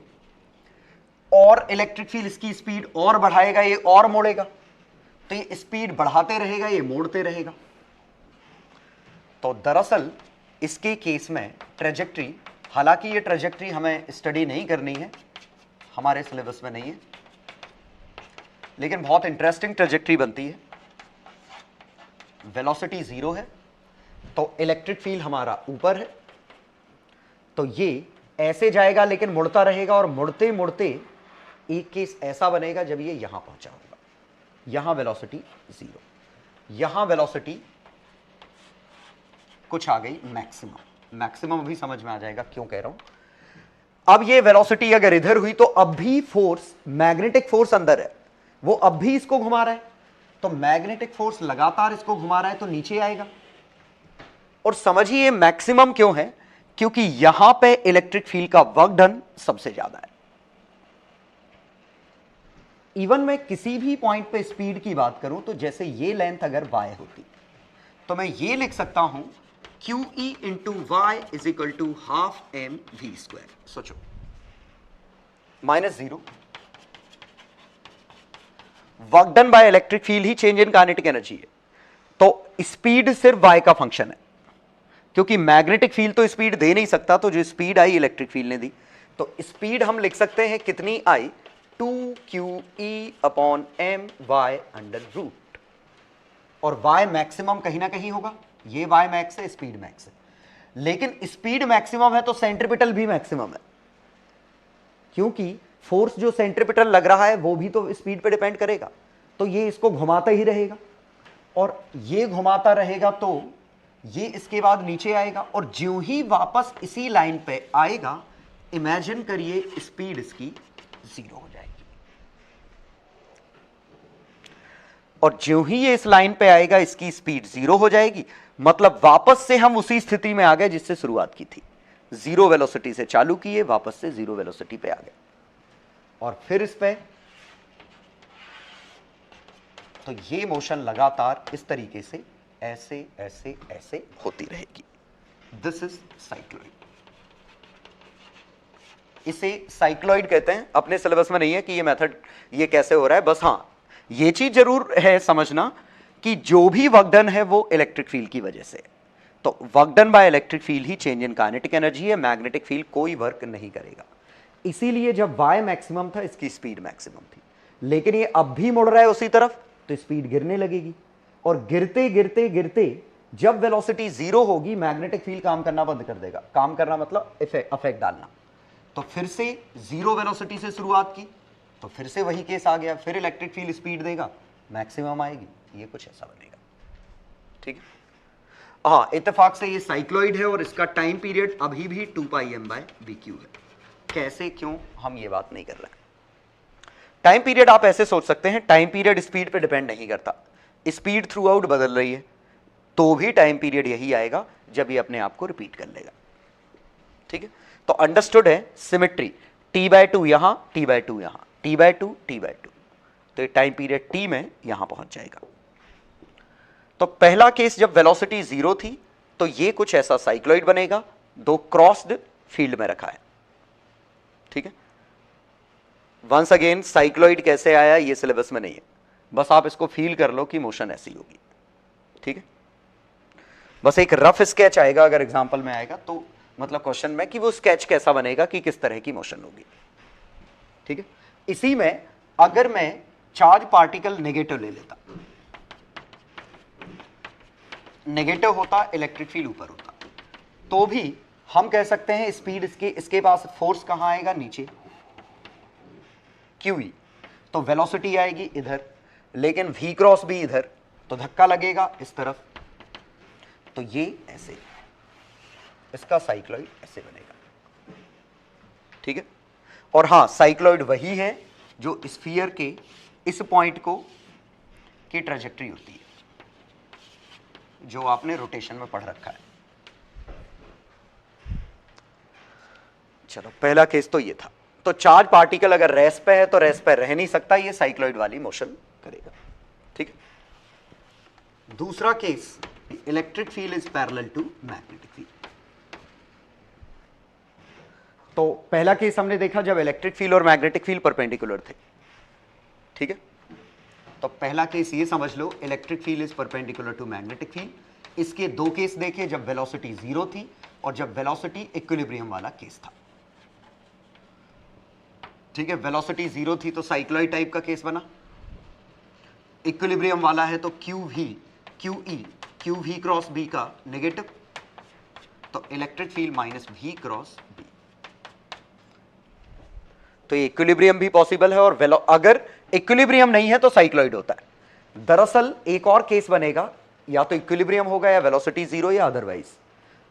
S1: और इलेक्ट्रिक फील्ड इसकी स्पीड और बढ़ाएगा, ये और मोड़ेगा, तो ये स्पीड बढ़ाते रहेगा, ये मोड़ते रहेगा। तो दरअसल इसके केस में ट्रेजेक्ट्री, हालांकि ये ट्रेजेक्ट्री हमें स्टडी नहीं करनी है, हमारे सिलेबस में नहीं है, लेकिन बहुत इंटरेस्टिंग ट्रेजेक्ट्री बनती है। वेलोसिटी 0 है तो इलेक्ट्रिक फील्ड हमारा ऊपर है, तो ये ऐसे जाएगा लेकिन मुड़ता रहेगा, और मुड़ते मुड़ते एक केस ऐसा बनेगा जब ये यहां पहुंचा होगा। यहां वेलोसिटी 0, यहां वेलोसिटी कुछ आ गई मैक्सिमम। मैक्सिमम अभी समझ में आ जाएगा क्यों कह रहा हूं। अब ये वेलोसिटी अगर इधर हुई तो अब भी फोर्स, मैग्नेटिक फोर्स अंदर है, वो अब भी इसको घुमा रहा है, तो मैग्नेटिक फोर्स लगातार इसको घुमा रहा है, तो नीचे आएगा। और समझिए मैक्सिमम क्यों है? क्योंकि यहां पे इलेक्ट्रिक फील्ड का वर्क डन सबसे ज्यादा है। इवन मैं किसी भी पॉइंट पे स्पीड की बात करूं तो जैसे ये लेंथ अगर y होती तो मैं ये लिख सकता हूं QE into y is equal to half mv²। सोचो, -0, work done by electric field ही चेंज इन काइनेटिक एनर्जी है, तो स्पीड सिर्फ y का फंक्शन है, क्योंकि मैग्नेटिक फील्ड तो स्पीड दे नहीं सकता, तो जो स्पीड आई इलेक्ट्रिक फील्ड ने दी, तो स्पीड हम लिख सकते हैं कितनी आई? 2QE upon my under root. और y मैक्सिमम कहीं ना कहीं होगा, ये y मैक्स है, स्पीड मैक्स है, लेकिन स्पीड मैक्सिमम है तो सेंट्रीपिटल भी मैक्सिमम है, क्योंकि फोर्स जो सेंट्रीपिटल लग रहा है वो भी तो स्पीड पे डिपेंड करेगा, तो ये इसको घुमाता ही रहेगा, और ये घुमाता रहेगा तो ये इसके बाद नीचे आएगा, और ज्यों ही वापस इसी लाइन पे आएगा, इमेजिन करिए स्पीड इसकी 0 हो जाएगी, और ज्यों ही ये इस लाइन पे आएगा इसकी स्पीड 0 हो जाएगी, मतलब वापस से हम उसी स्थिति में आ गए जिससे शुरुआत की थी, 0 वेलोसिटी से चालू किए, वापस से 0 वेलोसिटी पे आ गए, और फिर इस पे तो ये मोशन लगातार इस तरीके से ऐसे ऐसे ऐसे होती रहेगी। दिस इज साइक्लॉइड, इसे साइक्लॉइड कहते हैं। अपने सिलेबस में नहीं है कि ये मेथड ये कैसे हो रहा है, बस हाँ ये चीज जरूर है समझना कि जो भी वर्क डन है वो इलेक्ट्रिक फील्ड की वजह से, तो work done by electric field ही चेंज इन काइनेटिक एनर्जी है, मैग्नेटिक फील्ड कोई वर्क नहीं करेगा। इसीलिए जब y मैक्सिमम था इसकी स्पीड मैक्सिमम थी, लेकिन ये अब भी मुड़ रहा है उसी तरफ तो स्पीड गिरने लगेगी, और गिरते गिरते गिरते जब वेलोसिटी 0 होगी मैग्नेटिक फील्ड काम करना बंद कर देगा, काम करना मतलब अफेक्ट डालना, तो फिर से 0 वेलोसिटी से शुरुआत की तो फिर से वही केस आ गया, फिर इलेक्ट्रिक फील्ड स्पीड देगा, मैक्सिमम आएगी, ये कुछ ऐसा बनेगा। ठीक है, हाँ इत्तेफाक से ये साइक्लॉइड है और इसका टाइम पीरियड अभी भी 2πm/bq है। कैसे क्यों हम ये बात नहीं कर रहे हैं। टाइम पीरियड आप ऐसे सोच सकते हैं, टाइम पीरियड स्पीड पे डिपेंड नहीं करता, स्पीड थ्रू आउट बदल रही है तो भी टाइम पीरियड यही आएगा जब ये अपने आप को रिपीट कर लेगा। ठीक है, तो अंडरस्टूड है सिमेट्री, t/2 यहां, t/2 यहां, t/2 t/2, तो टाइम पीरियड t में यहां पहुंच जाएगा। तो पहला केस जब वेलोसिटी 0 थी तो ये कुछ ऐसा साइक्लॉइड बनेगा, दो क्रॉस्ड फील्ड में रखा है। ठीक है, वंस अगेन साइक्लॉइड कैसे आया ये सिलेबस में नहीं है, बस आप इसको फील कर लो कि मोशन ऐसी होगी। ठीक है, बस एक रफ स्केच आएगा अगर एग्जांपल में आएगा तो, मतलब क्वेश्चन में, कि वो स्केच कैसा बनेगा कि किस तरह की मोशन होगी। ठीक है, इसी में अगर मैं चार्ज पार्टिकल नेगेटिव ले लेता, नेगेटिव होता, इलेक्ट्रिक फील्ड ऊपर होता, तो भी हम कह सकते हैं स्पीड इसके पास फोर्स कहां आएगा, नीचे QE, तो वेलोसिटी आएगी इधर, लेकिन V क्रॉस भी इधर, तो धक्का लगेगा इस तरफ, तो ये ऐसे, इसका साइक्लॉइड ऐसे बनेगा। ठीक है, और हां साइक्लॉइड वही है जो स्फीयर के इस पॉइंट को की ट्रेजेक्टरी होती है जो आपने रोटेशन में पढ़ रखा है। चलो पहला केस तो ये था, तो चार्ज पार्टिकल अगर रेस्ट पे है तो रेस्ट पे रह नहीं सकता, ये साइक्लॉइड वाली मोशन करेगा। ठीक है, दूसरा case, electric field is parallel to magnetic field. तो पहला केस हमने देखा जब इलेक्ट्रिक फील्ड और मैग्नेटिक फील्ड परपेंडिकुलर थे। ठीक है, तो पहला केस ये समझ लो, electric field is perpendicular to magnetic field. इसके दो केस देखे, जब वेलोसिटी 0 थी और जब वेलोसिटी इक्विलिब्रियम वाला केस था। ठीक है, वेलोसिटी 0 थी तो साइक्लॉइड टाइप का केस बना, इक्विलिब्रियम वाला है तो QV क्रॉस B का नेगेटिव, तो electric field minus V cross B, तो ये इक्विलिब्रियम भी पॉसिबल है, और अगर इक्विलिब्रियम नहीं है तो साइक्लॉइड होता है। दरअसल एक और केस बनेगा, या तो इक्विलिब्रियम होगा या वेलोसिटी 0 या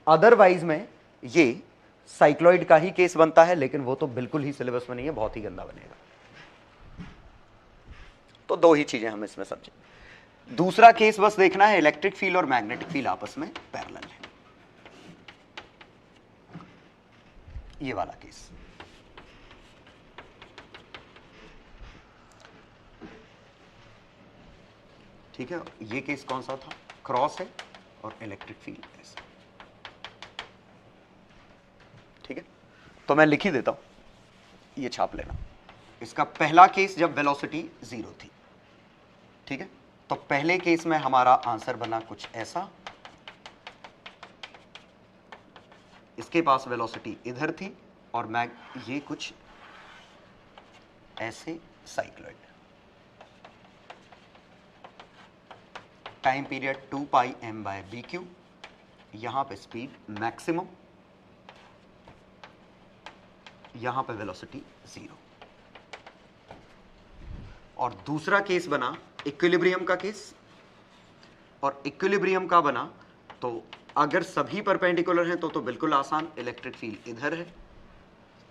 S1: अदरवाइज में ये साइक्लॉइड का ही केस बनता है, लेकिन वो तो बिल्कुल ही सिलेबस में नहीं है, बहुत ही गंदा बनेगा। तो दो ही चीजें हम इसमें समझें। दूसरा केस बस देखना है, इलेक्ट्रिक फील्ड और मैग्नेटिक फील्ड आपस में पैरेलल है, ये वाला केस। ठीक है, ये केस कौन सा था, क्रॉस है और इलेक्ट्रिक फील्ड ऐसा। ठीक है, तो मैं लिख ही देता हूं, ये छाप लेना। इसका पहला केस जब वेलोसिटी 0 थी। ठीक है, तो पहले केस में हमारा आंसर बना कुछ ऐसा, इसके पास वेलोसिटी इधर थी और ये कुछ ऐसे साइक्लॉइड। टाइम पीरियड 2 पाई m बाय बी क्यू, यहां पे स्पीड मैक्सिमम, यहां पे वेलोसिटी 0। और दूसरा केस बना इक्विलिब्रियम का केस, और इक्विलिब्रियम का बना तो अगर सभी परपेंडिकुलर हैं तो बिल्कुल आसान, इलेक्ट्रिक फील्ड इधर है,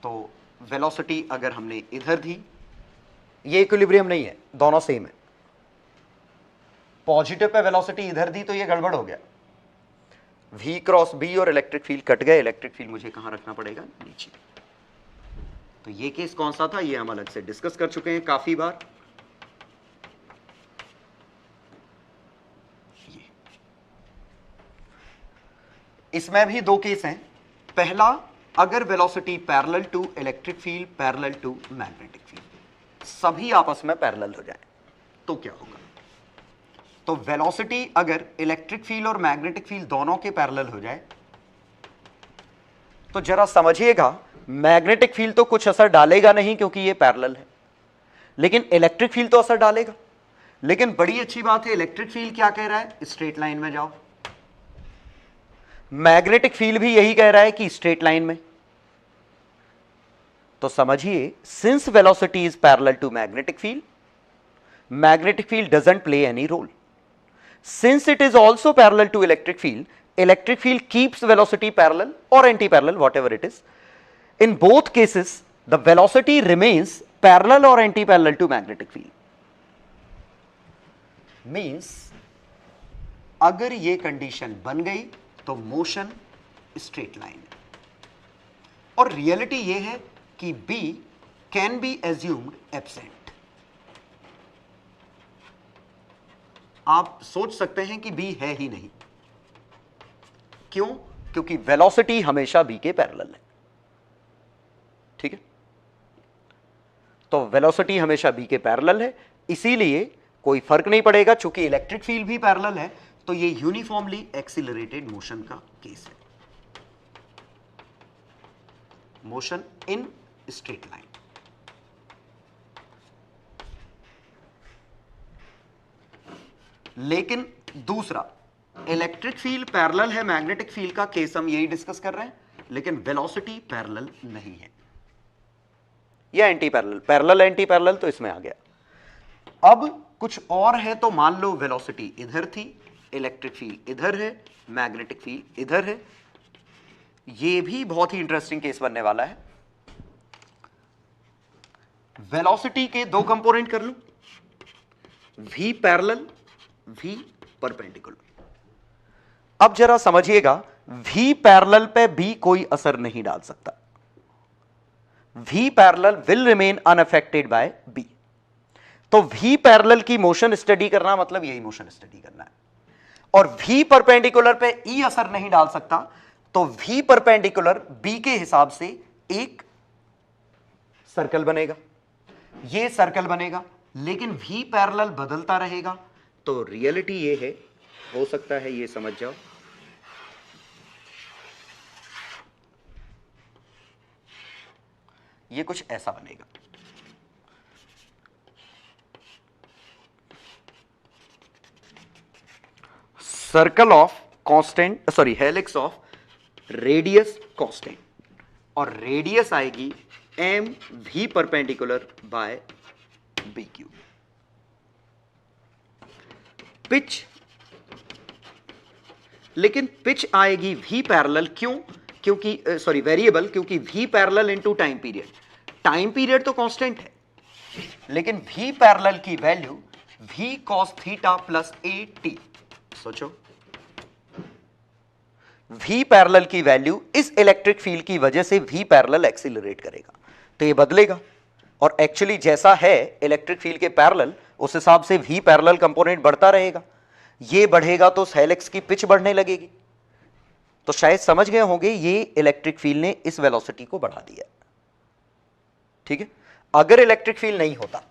S1: तो वेलोसिटी अगर हमने इधर दी, ये इक्विलिब्रियम नहीं है, दोनों सेम है, पॉजिटिव पे वेलोसिटी इधर दी तो ये गड़बड़ हो गया, v क्रॉस b और इलेक्ट्रिक फील्ड कट गए, इलेक्ट्रिक फील्ड मुझे कहां रखना पड़ेगा, नीचे। तो ये केस कौन सा था, ये हम अलग से डिस्कस कर चुके हैं काफी बार। इसमें भी दो केस हैं। पहला, अगर velocity parallel to electric field, parallel to magnetic field, सभी आपस में पैरेलल हो जाए तो क्या होगा। तो वेलोसिटी अगर इलेक्ट्रिक फील्ड और मैग्नेटिक फील्ड दोनों के पैरेलल हो जाए तो जरा समझिएगा, मैग्नेटिक फील्ड तो कुछ असर डालेगा नहीं क्योंकि ये पैरेलल है, लेकिन इलेक्ट्रिक फील्ड तो असर डालेगा। लेकिन बड़ी अच्छी बात है, इलेक्ट्रिक फील्ड क्या कह रहा है, स्ट्रेट लाइन में जाओ, मैग्नेटिक फील्ड भी यही कह रहा है कि स्ट्रेट लाइन में। तो समझिए, since velocity is parallel to magnetic field doesn't play any role. Since it is also parallel to electric field keeps velocity parallel और anti parallel, whatever it is. In both cases the velocity remains parallel और anti parallel to magnetic field. Means अगर ये condition बन गई तो motion straight line, और reality ये है कि B can be assumed absent. आप सोच सकते हैं कि B है ही नहीं, क्यों? क्योंकि वेलोसिटी हमेशा B के पैरेलल है, ठीक है। तो वेलोसिटी हमेशा B के पैरेलल है, इसीलिए कोई फर्क नहीं पड़ेगा। चूंकि इलेक्ट्रिक फील्ड भी पैरेलल है तो ये यूनिफॉर्मली एक्सीलरेटेड मोशन का केस है, मोशन इन स्ट्रेट लाइन। लेकिन दूसरा, इलेक्ट्रिक फील्ड पैरेलल है मैग्नेटिक फील्ड का केस, हम यही डिस्कस कर रहे हैं, लेकिन वेलोसिटी पैरेलल नहीं है, या anti parallel. Parallel anti parallel तो इसमें आ गया। अब कुछ और है, तो मान लो वेलोसिटी इधर थी, इलेक्ट्रिक फील्ड इधर है, मैग्नेटिक फील्ड इधर है। यह भी बहुत ही इंटरेस्टिंग केस बनने वाला है। वेलोसिटी के दो कंपोनेंट कर लूं, v पैरेलल, v परपेंडिकुलर। अब जरा समझिएगा, v पैरेलल पे b कोई असर नहीं डाल सकता, v parallel will remain unaffected bye b। तो v पैरेलल की मोशन स्टडी करना मतलब यही मोशन स्टडी करना है, और v परपेंडिकुलर पे e असर नहीं डाल सकता, तो v परपेंडिकुलर b के हिसाब से एक सर्कल बनेगा, ये सर्कल बनेगा, लेकिन v पैरेलल बदलता रहेगा। तो रियलिटी ये है, हो सकता है ये समझ जाओ, ये कुछ ऐसा बनेगा। Circle of constant, sorry helix of radius constant, और रेडियस आएगी m v perpendicular by B Q. Pitch, लेकिन पिच आएगी v पैरेलल, क्यों? क्योंकि सॉरी वेरिएबल, क्योंकि v parallel into time period. Time period तो कांस्टेंट है, लेकिन v पैरेलल की value v cos theta plus a t. सोचो, v पैरेलल की वैल्यू इस इलेक्ट्रिक फील्ड की वजह से v पैरेलल एक्सीलरेट करेगा, तो ये बदलेगा। और एक्चुअली जैसा है इलेक्ट्रिक फील्ड के पैरेलल, उस हिसाब से v पैरेलल कंपोनेंट बढ़ता रहेगा। ये बढ़ेगा तो हेलिक्स की पिच बढ़ने लगेगी। तो शायद समझ गए होंगे, ये इलेक्ट्रिक फील्ड ने इस वेलोसिटी को बढ़ा दिया, ठीक है। अगर इलेक्ट्रिक फील्ड नहीं होता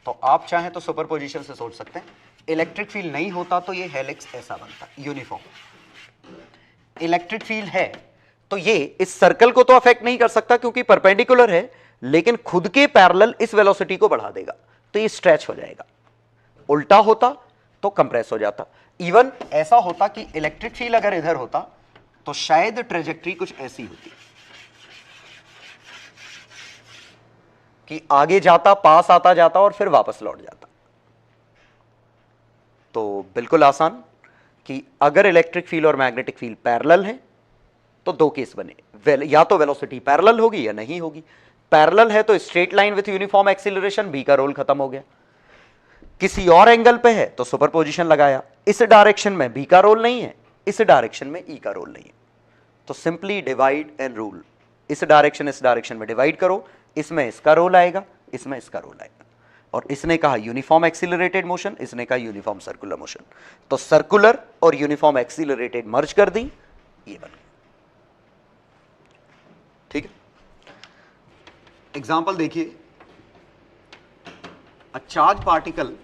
S1: तो आप चाहें तो सुपरपोजिशन से सोच सकते हैं, इलेक्ट्रिक फील्ड नहीं होता तो ये हेलिक्स ऐसा बनता, यूनिफॉर्म। इलेक्ट्रिक फील्ड है तो ये इस सर्कल को तो अफेक्ट नहीं कर सकता क्योंकि परपेंडिकुलर है, लेकिन खुद के पैरेलल इस वेलोसिटी को बढ़ा देगा, तो ये स्ट्रेच हो जाएगा। उल्टा होता तो कंप्रेस हो जाता। इवन ऐसा होता कि इलेक्ट्रिक फील्ड अगर इधर होता तो शायद ट्रेजेक्ट्री कुछ ऐसी होती कि आगे जाता, पास आता जाता और फिर वापस लौट जाता। तो बिल्कुल आसान कि अगर इलेक्ट्रिक फील्ड और मैग्नेटिक फील्ड पैरेलल हैं तो दो केस बने, या तो वेलोसिटी पैरेलल होगी या नहीं होगी। पैरेलल है तो straight line with uniform acceleration, B का रोल खत्म हो गया। किसी और एंगल पे है तो सुपरपोजिशन लगाया, इस डायरेक्शन में बी का रोल नहीं है, इस डायरेक्शन में ई का रोल नहीं है, तो सिंपली डिवाइड एंड रूल। इस डायरेक्शन में डिवाइड करो, इसमें इसका रोल आएगा, इसमें इसका रोल आएगा। और इसने कहा यूनिफॉर्म एक्सीलरेटेड मोशन, इसने कहा यूनिफॉर्म सर्कुलर मोशन, तो सर्कुलर और यूनिफॉर्म एक्सीलरेटेड मर्ज कर दी, ये बन गया। ठीक है, एग्जाम्पल देखिए, अ चार्ज पार्टिकल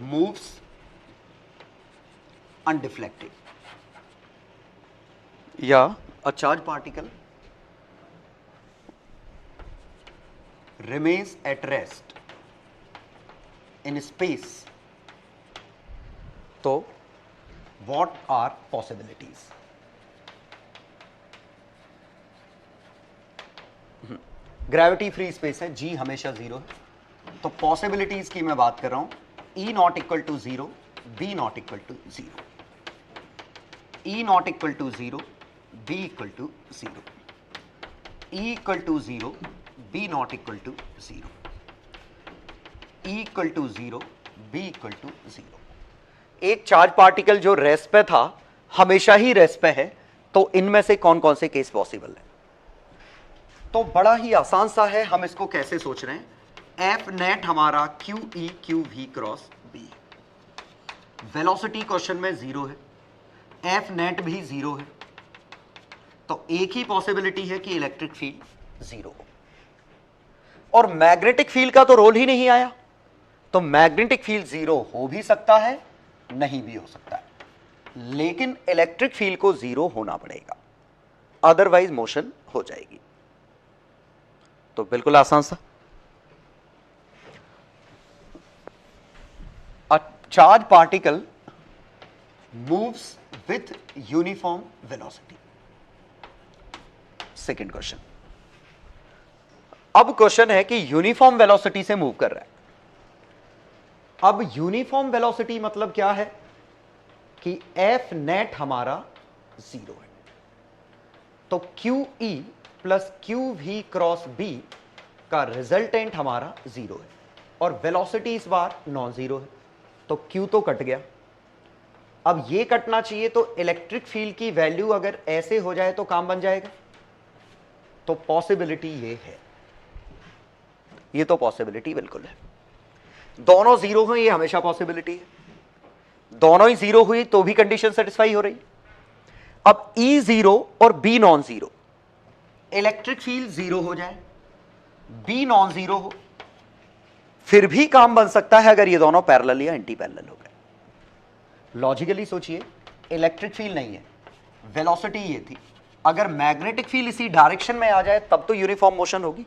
S1: moves undeflected, या a charge particle remains at rest in space, तो what are possibilities? Gravity free space है, जी हमेशा जीरो है, तो पॉसिबिलिटीज की मैं बात कर रहा हूं, E not equal to zero, B not equal to zero, E not equal to zero, B equal to zero, E equal to zero, B not equal to zero, E equal to zero, B equal to zero. एक charge particle जो rest पे था हमेशा ही rest पे है, तो इनमें से कौन कौन से केस पॉसिबल है? तो बड़ा ही आसान सा है, हम इसको कैसे सोच रहे हैं, एफ नेट हमारा Q E Q V cross B, velocity question में जीरो है, एफ नेट भी जीरो है, तो एक ही पॉसिबिलिटी है कि इलेक्ट्रिक फील्ड जीरो हो। और मैग्नेटिक फील्ड का तो रोल ही नहीं आया, तो मैग्नेटिक फील्ड जीरो हो भी सकता है, नहीं भी हो सकता है, लेकिन इलेक्ट्रिक फील्ड को जीरो होना पड़ेगा, अदरवाइज मोशन हो जाएगी। तो बिल्कुल आसान सा, a charge particle moves with uniform velocity. Second question, अब क्वेश्चन है कि यूनिफॉर्म वेलोसिटी से मूव कर रहा है। अब यूनिफॉर्म वेलोसिटी मतलब क्या है कि एफ नेट हमारा जीरो है, तो Q E plus Q V cross B का रिजल्टेंट हमारा जीरो है, और वेलोसिटी इस बार नॉन जीरो है, तो क्यू तो कट गया। अब ये कटना चाहिए, तो इलेक्ट्रिक फील्ड की वैल्यू अगर ऐसे हो जाए तो काम बन जाएगा, तो पॉसिबिलिटी ये है, ये तो पॉसिबिलिटी बिल्कुल है। दोनों जीरो हुए, ये हमेशा पॉसिबिलिटी है, दोनों ही जीरो हुई तो भी कंडीशन सेटिस्फाई हो रही। अब ई जीरो और B non zero, electric field zero हो जाए, बी नॉन जीरो हो, फिर भी काम बन सकता है अगर ये दोनों पैरेलल या एंटी पैरेलल हो गए। लॉजिकली सोचिए, इलेक्ट्रिक फील्ड नहीं है, वेलोसिटी ये थी, अगर मैग्नेटिक फील्ड इसी डायरेक्शन में आ जाए तब तो यूनिफॉर्म मोशन होगी।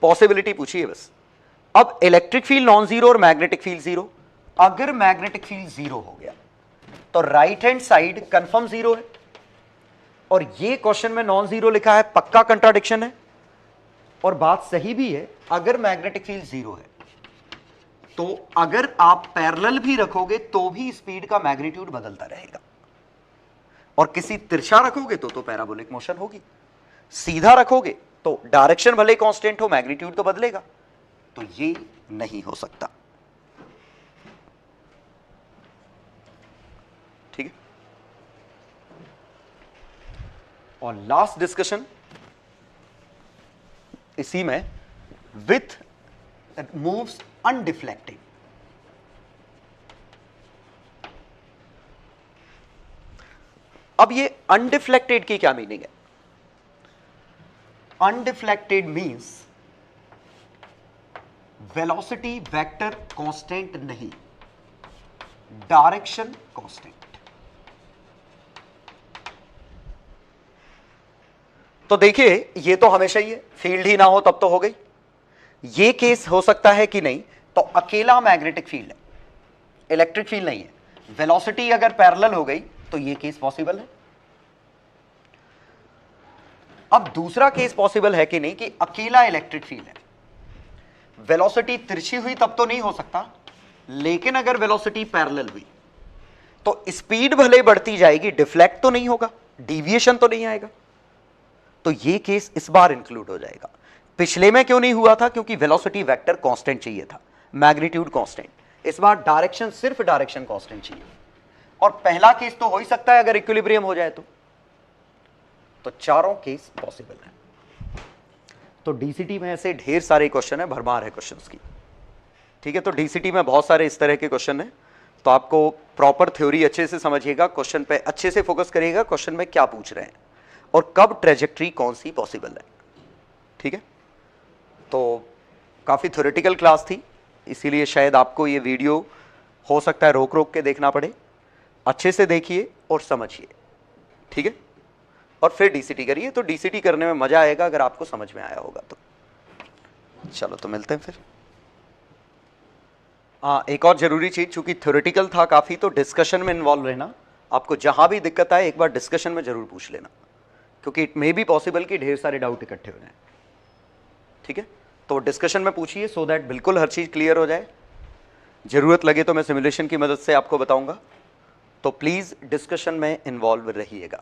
S1: पॉसिबिलिटी पूछिए बस। अब इलेक्ट्रिक फील्ड नॉन जीरो और मैग्नेटिक फील्ड जीरो, अगर मैग्नेटिक फील्ड जीरो हो गया तो right hand side confirm zero है, और ये क्वेश्चन में नॉन जीरो लिखा है, पक्का कंट्राडिक्शन है, और बात सही भी है। अगर मैग्नेटिक फील्ड जीरो है तो अगर आप पैरेलल भी रखोगे तो भी स्पीड का मैग्नीट्यूड बदलता रहेगा, और किसी तिरछा रखोगे तो पैराबोलिक मोशन होगी, सीधा रखोगे तो डायरेक्शन भले कांस्टेंट हो, मैग्नीट्यूड तो बदलेगा, तो ये नहीं हो सकता। ठीक है, और लास्ट डिस्कशन इसी में, विथ मूव्स अनडिफ्लेक्टेड। अब ये अनडिफ्लेक्टेड की क्या मीनिंग है? Undeflected means velocity vector constant नहीं, डायरेक्शन कांस्टेंट। तो देखिए ये तो हमेशा ही है, फील्ड ही ना हो तब तो हो गई। ये केस हो सकता है कि नहीं, तो अकेला मैग्नेटिक फील्ड है, इलेक्ट्रिक फील्ड नहीं है, वेलोसिटी अगर पैरेलल हो गई तो ये केस पॉसिबल है। अब दूसरा केस पॉसिबल है कि नहीं कि अकेला इलेक्ट्रिक फील्ड है, वेलोसिटी तिरछी हुई तब तो नहीं हो सकता, लेकिन अगर वेलोसिटी पैरेलल हुई तो स्पीड भले बढ़ती जाएगी, डिफ्लेक्ट तो नहीं होगा, डिविएशन तो नहीं आएगा, तो ये केस इस बार इंक्लूड हो जाएगा। पिछले में क्यों नहीं हुआ था? क्योंकि वेलोसिटी वेक्टर कांस्टेंट चाहिए था, मैग्नीट्यूड कांस्टेंट। इस बार डायरेक्शन, सिर्फ डायरेक्शन कांस्टेंट चाहिए। और पहला केस तो हो ही सकता है अगर इक्विलिब्रियम हो जाए तो चारों केस पॉसिबल है। तो डीसीटी में ऐसे ढेर सारे क्वेश्चन है, भरमार है क्वेश्चंस की, ठीक है। तो डीसीटी में बहुत सारे इस तरह के क्वेश्चन है, तो आपको प्रॉपर थ्योरी अच्छे से समझिएगा, क्वेश्चन पे अच्छे से फोकस करिएगा, क्वेश्चन में क्या पूछ रहे हैं और कब ट्रेजेक्ट्री कौन सी पॉसिबल है, ठीक है। तो काफ़ी थ्योरेटिकल क्लास थी, इसीलिए शायद आपको ये वीडियो हो सकता है रोक रोक के देखना पड़े। अच्छे से देखिए और समझिए, ठीक है, और फिर डीसीटी करिए। तो डीसीटी करने में मज़ा आएगा अगर आपको समझ में आया होगा तो। चलो तो मिलते हैं फिर। हाँ, एक और ज़रूरी चीज़, चूँकि थ्योरेटिकल था काफ़ी, तो डिस्कशन में इन्वॉल्व रहना। आपको जहाँ भी दिक्कत आए एक बार डिस्कशन में ज़रूर पूछ लेना, क्योंकि इट मे बी पॉसिबल कि ढेर सारे डाउट इकट्ठे हो जाएं, ठीक है। तो डिस्कशन में पूछिए सो दैट बिल्कुल हर चीज़ क्लियर हो जाए। ज़रूरत लगे तो मैं सिमुलेशन की मदद से आपको बताऊंगा, तो प्लीज़ डिस्कशन में इन्वॉल्व रहिएगा।